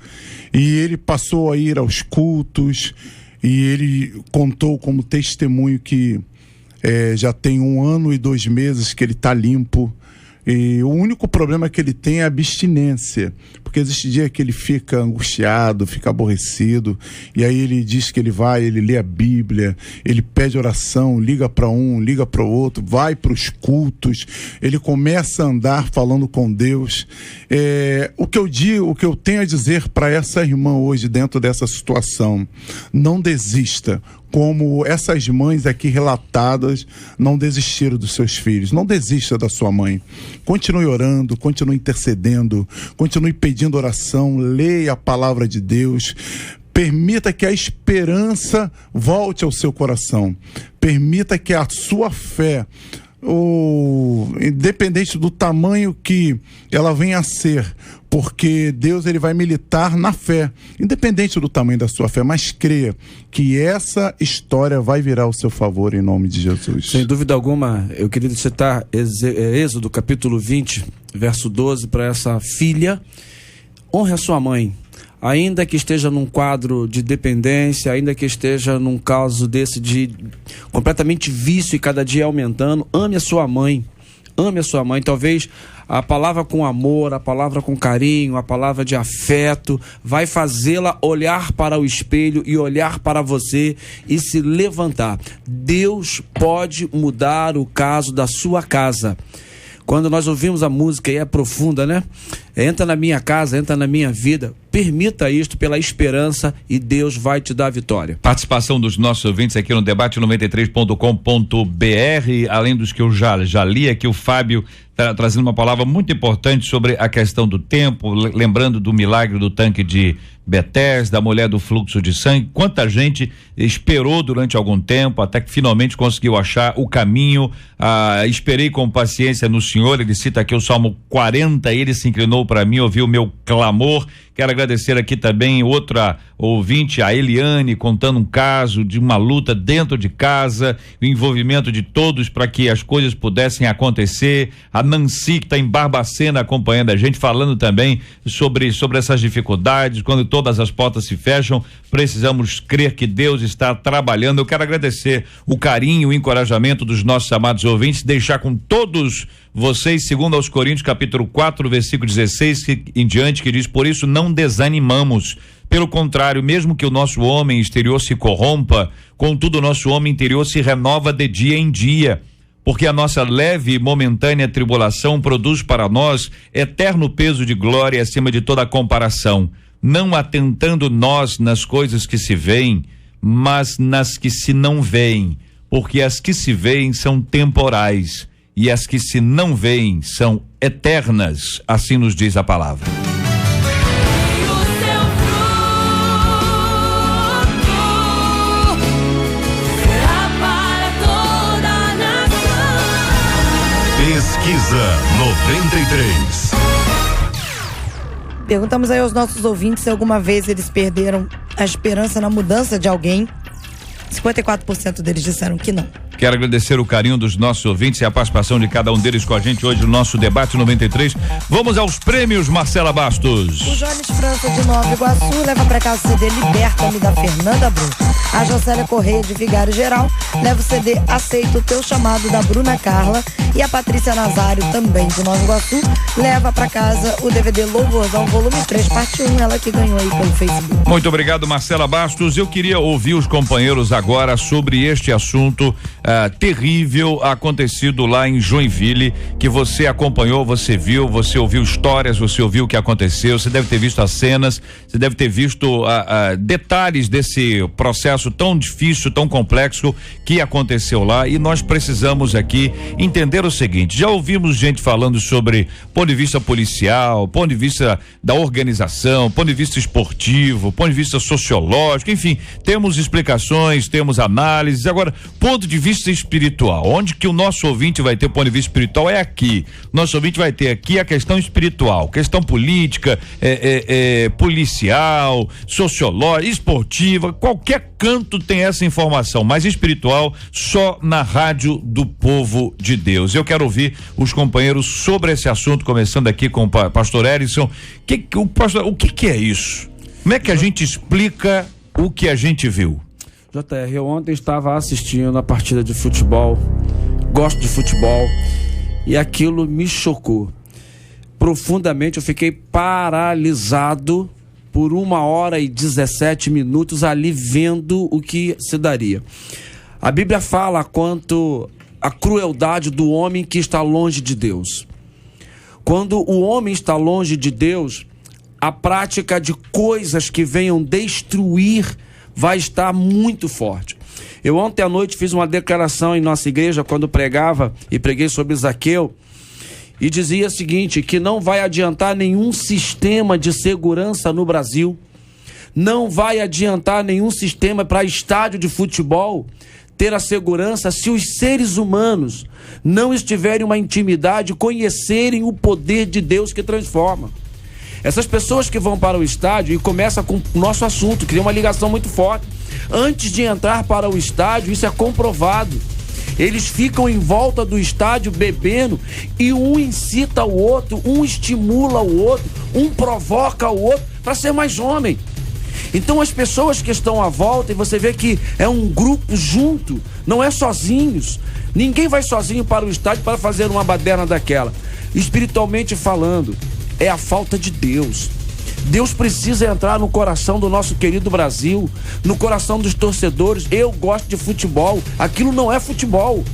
G: e ele passou a ir aos cultos, e ele contou como testemunho que já tem 1 ano e 2 meses que ele está limpo, e o único problema que ele tem é a abstinência, porque existe dia que ele fica angustiado, fica aborrecido, e aí ele diz que ele lê a Bíblia, ele pede oração, liga para um, liga para o outro, vai para os cultos, ele começa a andar falando com Deus. O que eu tenho a dizer para essa irmã hoje dentro dessa situação: não desista, como essas mães aqui relatadas não desistiram dos seus filhos. Não desista da sua mãe. Continue orando, continue intercedendo, continue pedindo oração, leia a palavra de Deus. Permita que a esperança volte ao seu coração. Permita que a sua fé, independente do tamanho que ela venha a ser, porque Deus ele vai militar na fé, independente do tamanho da sua fé, mas creia que essa história vai virar ao seu favor em nome de Jesus.
H: Sem dúvida alguma, eu queria citar Êxodo capítulo 20, verso 12, para essa filha: honre a sua mãe, ainda que esteja num quadro de dependência, ainda que esteja num caso desse de completamente vício e cada dia aumentando, ame a sua mãe. Ame a sua mãe. Talvez a palavra com amor, a palavra com carinho, a palavra de afeto vai fazê-la olhar para o espelho e olhar para você e se levantar. Deus pode mudar o caso da sua casa. Quando nós ouvimos a música, e é profunda, né? Entra na minha casa, entra na minha vida. Permita isto pela esperança e Deus vai te dar a vitória.
C: Participação dos nossos ouvintes aqui no debate93.com.br, além dos que eu já li aqui, o Fábio trazendo uma palavra muito importante sobre a questão do tempo, lembrando do milagre do tanque de Betesda, da mulher do fluxo de sangue. Quanta gente esperou durante algum tempo até que finalmente conseguiu achar o caminho. Esperei com paciência no Senhor. Ele cita aqui o Salmo 40, ele se inclinou para mim, ouviu o meu clamor. Quero agradecer aqui também outra ouvinte, a Eliane, contando um caso de uma luta dentro de casa, o envolvimento de todos para que as coisas pudessem acontecer. A Nancy, que está em Barbacena acompanhando a gente, falando também sobre essas dificuldades. Quando todas as portas se fecham, precisamos crer que Deus está trabalhando. Eu quero agradecer o carinho, o encorajamento dos nossos amados ouvintes, deixar com todos vocês, segundo aos Coríntios, capítulo 4, versículo 16 em diante, que diz: por isso não desanimamos. Pelo contrário, mesmo que o nosso homem exterior se corrompa, contudo o nosso homem interior se renova de dia em dia. Porque a nossa leve e momentânea tribulação produz para nós eterno peso de glória acima de toda comparação, não atentando nós nas coisas que se veem, mas nas que se não veem, porque as que se veem são temporais e as que se não veem são eternas, assim nos diz a palavra.
A: Pesquisa 93.
I: Perguntamos aí aos nossos ouvintes se alguma vez eles perderam a esperança na mudança de alguém. 54% deles disseram que não,
C: Quero agradecer o carinho dos nossos ouvintes e a participação de cada um deles com a gente hoje no nosso debate 93. Vamos aos prêmios, Marcela Bastos.
I: O Jones França de Nova Iguaçu leva para casa o CD Liberta-me da Fernanda Brum. A Jocélia Correia de Vigário Geral leva o CD Aceito o Teu Chamado da Bruna Carla. E a Patrícia Nazário, também de Nova Iguaçu, leva para casa o DVD Louvorzão volume 3, parte 1, ela que ganhou aí pelo Facebook.
C: Muito obrigado, Marcela Bastos. Eu queria ouvir os companheiros agora sobre este assunto terrível acontecido lá em Joinville, que você acompanhou, você viu, você ouviu histórias, você ouviu o que aconteceu, você deve ter visto as cenas, você deve ter visto detalhes desse processo tão difícil, tão complexo que aconteceu lá, e nós precisamos aqui entender o seguinte: já ouvimos gente falando sobre ponto de vista policial, ponto de vista da organização, ponto de vista esportivo, ponto de vista sociológico, enfim, temos explicações, temos análises. Agora, ponto de vista espiritual, onde que o nosso ouvinte vai ter ponto de vista espiritual é aqui. Nosso ouvinte vai ter aqui a questão espiritual, questão política, policial, sociológica, esportiva, qualquer canto tem essa informação, mas espiritual só na Rádio do Povo de Deus. Eu quero ouvir os companheiros sobre esse assunto, começando aqui com o pastor Erison. O que é isso? Como é que a gente explica o que a gente viu?
H: JR, eu ontem estava assistindo a partida de futebol, gosto de futebol, e aquilo me chocou profundamente. Eu fiquei paralisado por 1h17 ali vendo o que se daria. A Bíblia fala quanto à crueldade do homem que está longe de Deus. Quando o homem está longe de Deus, a prática de coisas que venham destruir vai estar muito forte. Eu ontem à noite fiz uma declaração em nossa igreja quando pregava, e preguei sobre Zaqueu, e dizia o seguinte, que não vai adiantar nenhum sistema de segurança no Brasil, não vai adiantar nenhum sistema para estádio de futebol ter a segurança se os seres humanos não estiverem uma intimidade, conhecerem o poder de Deus que transforma. Essas pessoas que vão para o estádio, e começa com o nosso assunto, cria uma ligação muito forte. Antes de entrar para o estádio, isso é comprovado. Eles ficam em volta do estádio bebendo, e um incita o outro, um estimula o outro, um provoca o outro para ser mais homem. Então as pessoas que estão à volta, e você vê que é um grupo junto, não é sozinhos. Ninguém vai sozinho para o estádio para fazer uma baderna daquela. Espiritualmente falando, é a falta de Deus. Deus precisa entrar no coração do nosso querido Brasil, no coração dos torcedores. Eu gosto de futebol, aquilo não é futebol.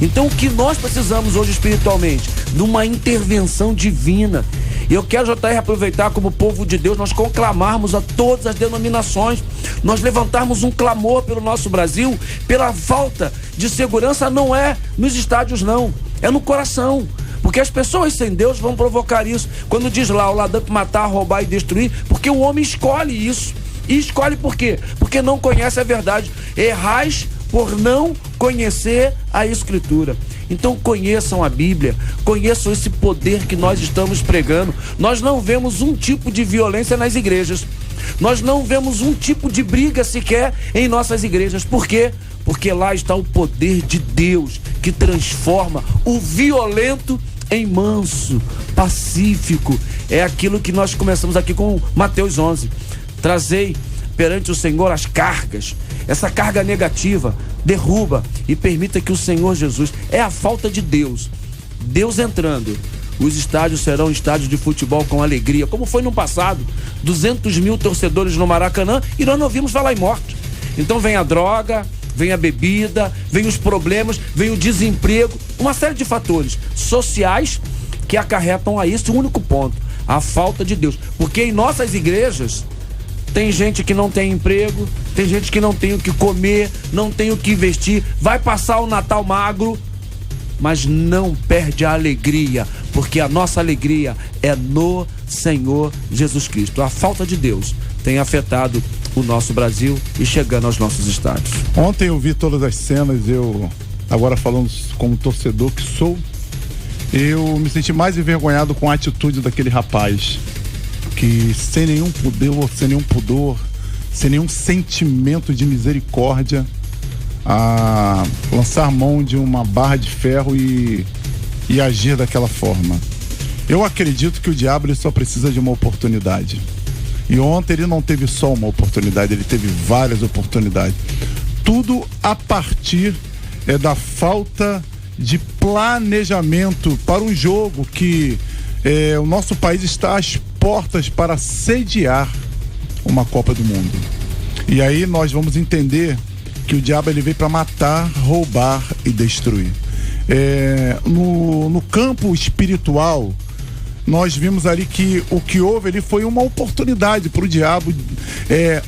H: Então o que nós precisamos hoje espiritualmente? De uma intervenção divina. E eu quero, JR, aproveitar como povo de Deus, nós conclamarmos a todas as denominações, nós levantarmos um clamor pelo nosso Brasil, pela falta de segurança. Não é nos estádios não, é no coração. Porque as pessoas sem Deus vão provocar isso. Quando diz lá, o ladrão para matar, roubar e destruir, porque o homem escolhe isso. E escolhe por quê? Porque não conhece a verdade. Errais por não conhecer a Escritura. Então conheçam a Bíblia, conheçam esse poder que nós estamos pregando. Nós não vemos um tipo de violência nas igrejas. Nós não vemos um tipo de briga sequer em nossas igrejas. Por quê? Porque lá está o poder de Deus que transforma o violento em manso, pacífico. É aquilo que nós começamos aqui com Mateus 11. Trazei perante o Senhor as cargas. Essa carga negativa, derruba e permita que o Senhor Jesus, é a falta de Deus. Deus entrando. Os estádios serão estádios de futebol com alegria, como foi no passado. 200 mil torcedores no Maracanã, e nós não ouvimos falar em morte. Então vem a droga, vem a bebida, vem os problemas, vem o desemprego, uma série de fatores sociais que acarretam a esse único ponto, a falta de Deus. Porque em nossas igrejas tem gente que não tem emprego, tem gente que não tem o que comer, não tem o que vestir, vai passar o Natal magro, mas não perde a alegria, porque a nossa alegria é no Senhor Jesus Cristo. A falta de Deus tem afetado o nosso Brasil e chegando aos nossos estádios.
G: Ontem eu vi todas as cenas, eu agora falando como torcedor que sou, eu me senti mais envergonhado com a atitude daquele rapaz que sem nenhum pudor, sem nenhum sentimento de misericórdia, a lançar mão de uma barra de ferro e agir daquela forma. Eu acredito que o diabo ele só precisa de uma oportunidade. E ontem ele não teve só uma oportunidade, ele teve várias oportunidades. Tudo a partir da falta de planejamento para um jogo que o nosso país está às portas para sediar uma Copa do Mundo. E aí nós vamos entender que o diabo ele veio para matar, roubar e destruir. No campo espiritual, nós vimos ali que o que houve ali foi uma oportunidade para o diabo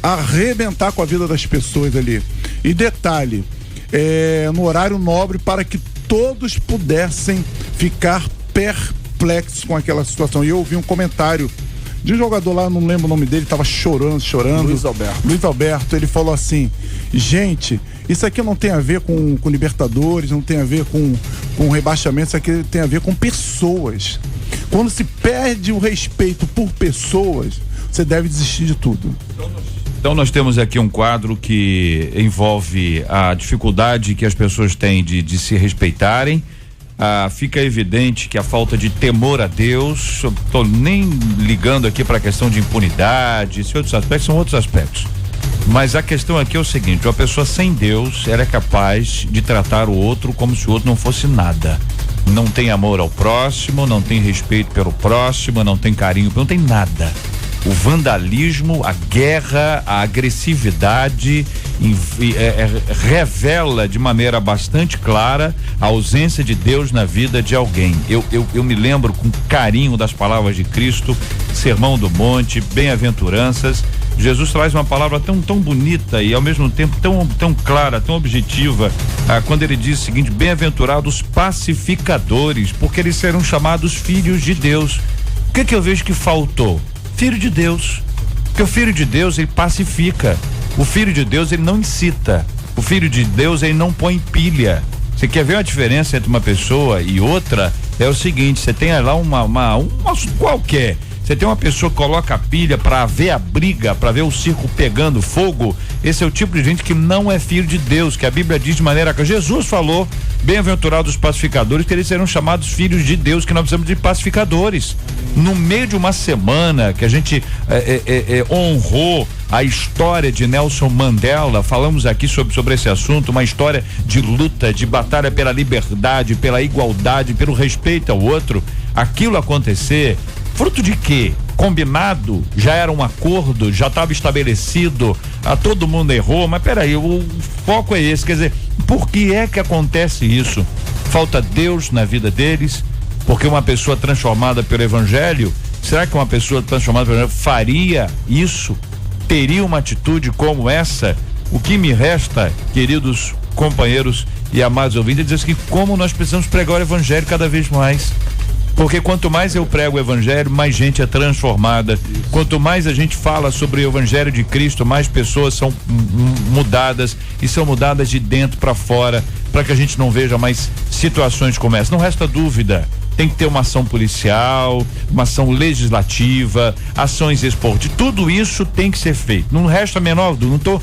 G: arrebentar com a vida das pessoas ali. E detalhe, no horário nobre, para que todos pudessem ficar perplexos com aquela situação. E eu ouvi um comentário de um jogador lá, não lembro o nome dele, estava chorando. Luiz Alberto, ele falou assim: gente, isso aqui não tem a ver com Libertadores, não tem a ver com rebaixamento, isso aqui tem a ver com pessoas. Quando se perde o respeito por pessoas, você deve desistir de tudo.
C: Então nós temos aqui um quadro que envolve a dificuldade que as pessoas têm de se respeitarem. Fica evidente que a falta de temor a Deus, eu tô nem ligando aqui para a questão de impunidade, esses outros aspectos são outros aspectos. Mas a questão aqui é o seguinte: uma pessoa sem Deus, ela é capaz de tratar o outro como se o outro não fosse nada. Não tem amor ao próximo, não tem respeito pelo próximo, não tem carinho, não tem nada. O vandalismo, a guerra, a agressividade revela de maneira bastante clara a ausência de Deus na vida de alguém. Eu me lembro com carinho das palavras de Cristo, Sermão do Monte, bem-aventuranças. Jesus traz uma palavra tão bonita e ao mesmo tempo tão clara, tão objetiva, quando ele diz o seguinte: bem-aventurados pacificadores, porque eles serão chamados filhos de Deus. O que eu vejo que faltou? Filho de Deus. Porque o filho de Deus, ele pacifica. O filho de Deus, ele não incita. O filho de Deus, ele não põe pilha. Você quer ver a diferença entre uma pessoa e outra? É o seguinte: você tem lá uma qualquer. Você tem uma pessoa que coloca a pilha para ver a briga, para ver o circo pegando fogo. Esse é o tipo de gente que não é filho de Deus, que a Bíblia diz de maneira que Jesus falou: bem-aventurados os pacificadores, que eles serão chamados filhos de Deus, que nós precisamos de pacificadores. No meio de uma semana que a gente honrou a história de Nelson Mandela, falamos aqui sobre esse assunto, uma história de luta, de batalha pela liberdade, pela igualdade, pelo respeito ao outro. Aquilo acontecer, fruto de quê? Combinado, já era um acordo, já estava estabelecido, todo mundo errou, mas peraí, o foco é esse, quer dizer, por que é que acontece isso? Falta Deus na vida deles? Porque uma pessoa transformada pelo Evangelho, será que uma pessoa transformada pelo Evangelho faria isso? Teria uma atitude como essa? O que me resta, queridos companheiros e amados ouvintes, é dizer que como nós precisamos pregar o Evangelho cada vez mais. Porque quanto mais eu prego o Evangelho, mais gente é transformada. Quanto mais a gente fala sobre o Evangelho de Cristo, mais pessoas são mudadas, e são mudadas de dentro para fora, para que a gente não veja mais situações como essa. Não resta dúvida, tem que ter uma ação policial, uma ação legislativa, ações esportivas, tudo isso tem que ser feito. Não resta a menor dúvida, não estou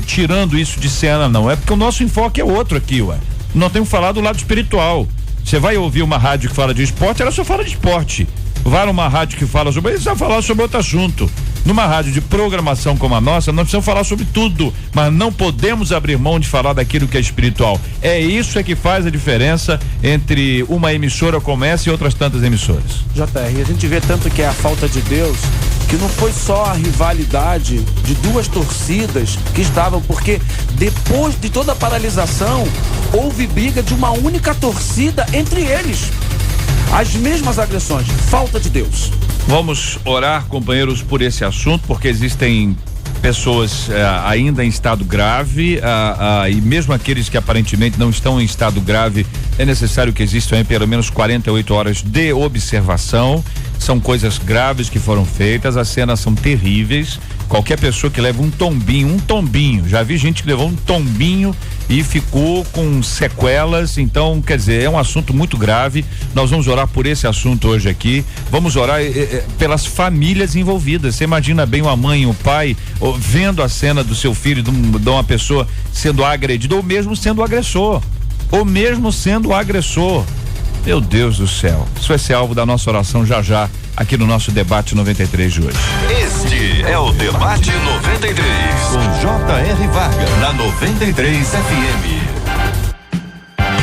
C: tirando isso de cena, não. É porque o nosso enfoque é outro aqui, ué. Nós temos que falar do lado espiritual. Você vai ouvir uma rádio que fala de esporte, ela só fala de esporte. Vai numa rádio que fala sobre isso, vai falar sobre outro assunto. Numa rádio de programação como a nossa, nós precisamos falar sobre tudo, mas não podemos abrir mão de falar daquilo que é espiritual. É isso que faz a diferença entre uma emissora como essa e outras tantas emissoras.
H: JR, a gente vê tanto que é a falta de Deus, que não foi só a rivalidade de duas torcidas que estavam, porque depois de toda a paralisação, houve briga de uma única torcida entre eles. As mesmas agressões, falta de Deus.
C: Vamos orar, companheiros, por esse assunto, porque existem pessoas ainda em estado grave, e mesmo aqueles que aparentemente não estão em estado grave, é necessário que existam pelo menos 48 horas de observação. São coisas graves que foram feitas, as cenas são terríveis. Qualquer pessoa que leva um tombinho, já vi gente que levou um tombinho e ficou com sequelas. Então, quer dizer, é um assunto muito grave. Nós vamos orar por esse assunto hoje aqui. Vamos orar pelas famílias envolvidas. Você imagina bem uma mãe, um pai vendo a cena do seu filho, de uma pessoa sendo agredida, ou mesmo sendo agressor. Meu Deus do céu. Isso vai ser alvo da nossa oração já aqui no nosso debate 93 de hoje.
D: Este é o Debate 93
A: Com J.R. Varga na 93 FM.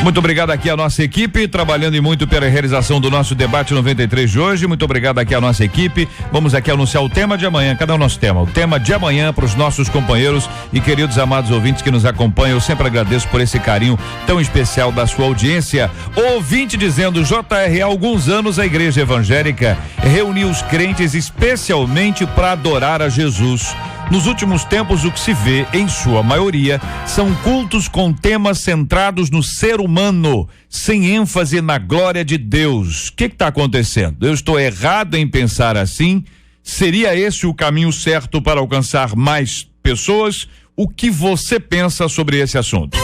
C: Muito obrigado aqui à nossa equipe, trabalhando e muito pela realização do nosso debate 93 de hoje. Muito obrigado aqui à nossa equipe. Vamos aqui anunciar o tema de amanhã. Cadê o nosso tema? O tema de amanhã para os nossos companheiros e queridos amados ouvintes que nos acompanham. Eu sempre agradeço por esse carinho tão especial da sua audiência. Ouvinte dizendo: JR, há alguns anos a igreja evangélica reuniu os crentes especialmente para adorar a Jesus. Nos últimos tempos, o que se vê, em sua maioria, são cultos com temas centrados no ser humano, sem ênfase na glória de Deus. O que está acontecendo? Eu estou errado em pensar assim? Seria esse o caminho certo para alcançar mais pessoas? O que você pensa sobre esse assunto?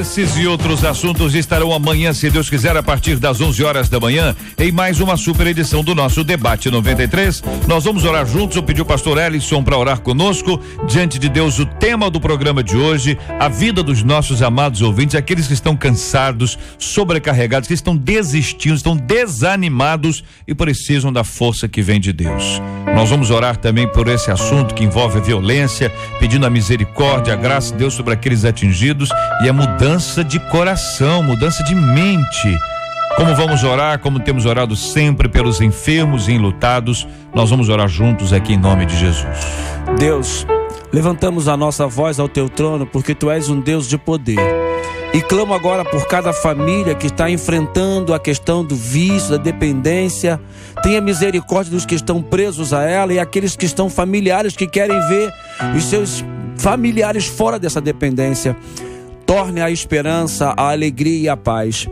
C: Esses e outros assuntos estarão amanhã, se Deus quiser, a partir das 11 horas da manhã, em mais uma super edição do nosso Debate 93. Nós vamos orar juntos. Eu pedi o pastor Ellison para orar conosco. Diante de Deus, o tema do programa de hoje, a vida dos nossos amados ouvintes, aqueles que estão cansados, sobrecarregados, que estão desistindo, estão desanimados e precisam da força que vem de Deus. Nós vamos orar também por esse assunto que envolve a violência, pedindo a misericórdia, a graça de Deus sobre aqueles atingidos e a mudança de coração, mudança de mente. Como vamos orar, como temos orado sempre pelos enfermos e enlutados, nós vamos orar juntos aqui em nome de Jesus.
H: Deus, levantamos a nossa voz ao teu trono porque tu és um Deus de poder. E clamo agora por cada família que está enfrentando a questão do vício, da dependência. Tenha misericórdia dos que estão presos a ela e aqueles que estão familiares que querem ver os seus familiares fora dessa dependência. Torne a esperança, a alegria e a paz.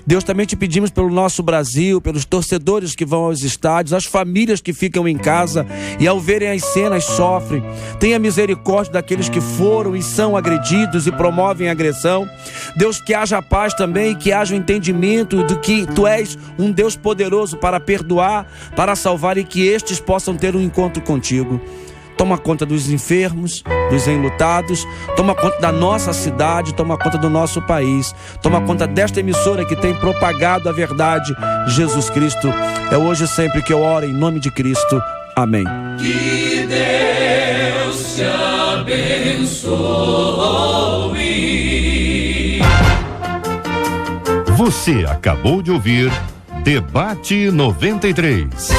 H: Deus, também te pedimos pelo nosso Brasil, pelos torcedores que vão aos estádios, as famílias que ficam em casa e ao verem as cenas sofrem. Tenha misericórdia daqueles que foram e são agredidos e promovem agressão. Deus, que haja paz também, que haja o entendimento de que tu és um Deus poderoso para perdoar, para salvar e que estes possam ter um encontro contigo. Toma conta dos enfermos, dos enlutados, toma conta da nossa cidade, toma conta do nosso país, toma conta desta emissora que tem propagado a verdade. Jesus Cristo, é hoje e sempre que eu oro em nome de Cristo. Amém.
F: Que Deus te abençoe.
A: Você acabou de ouvir Debate 93.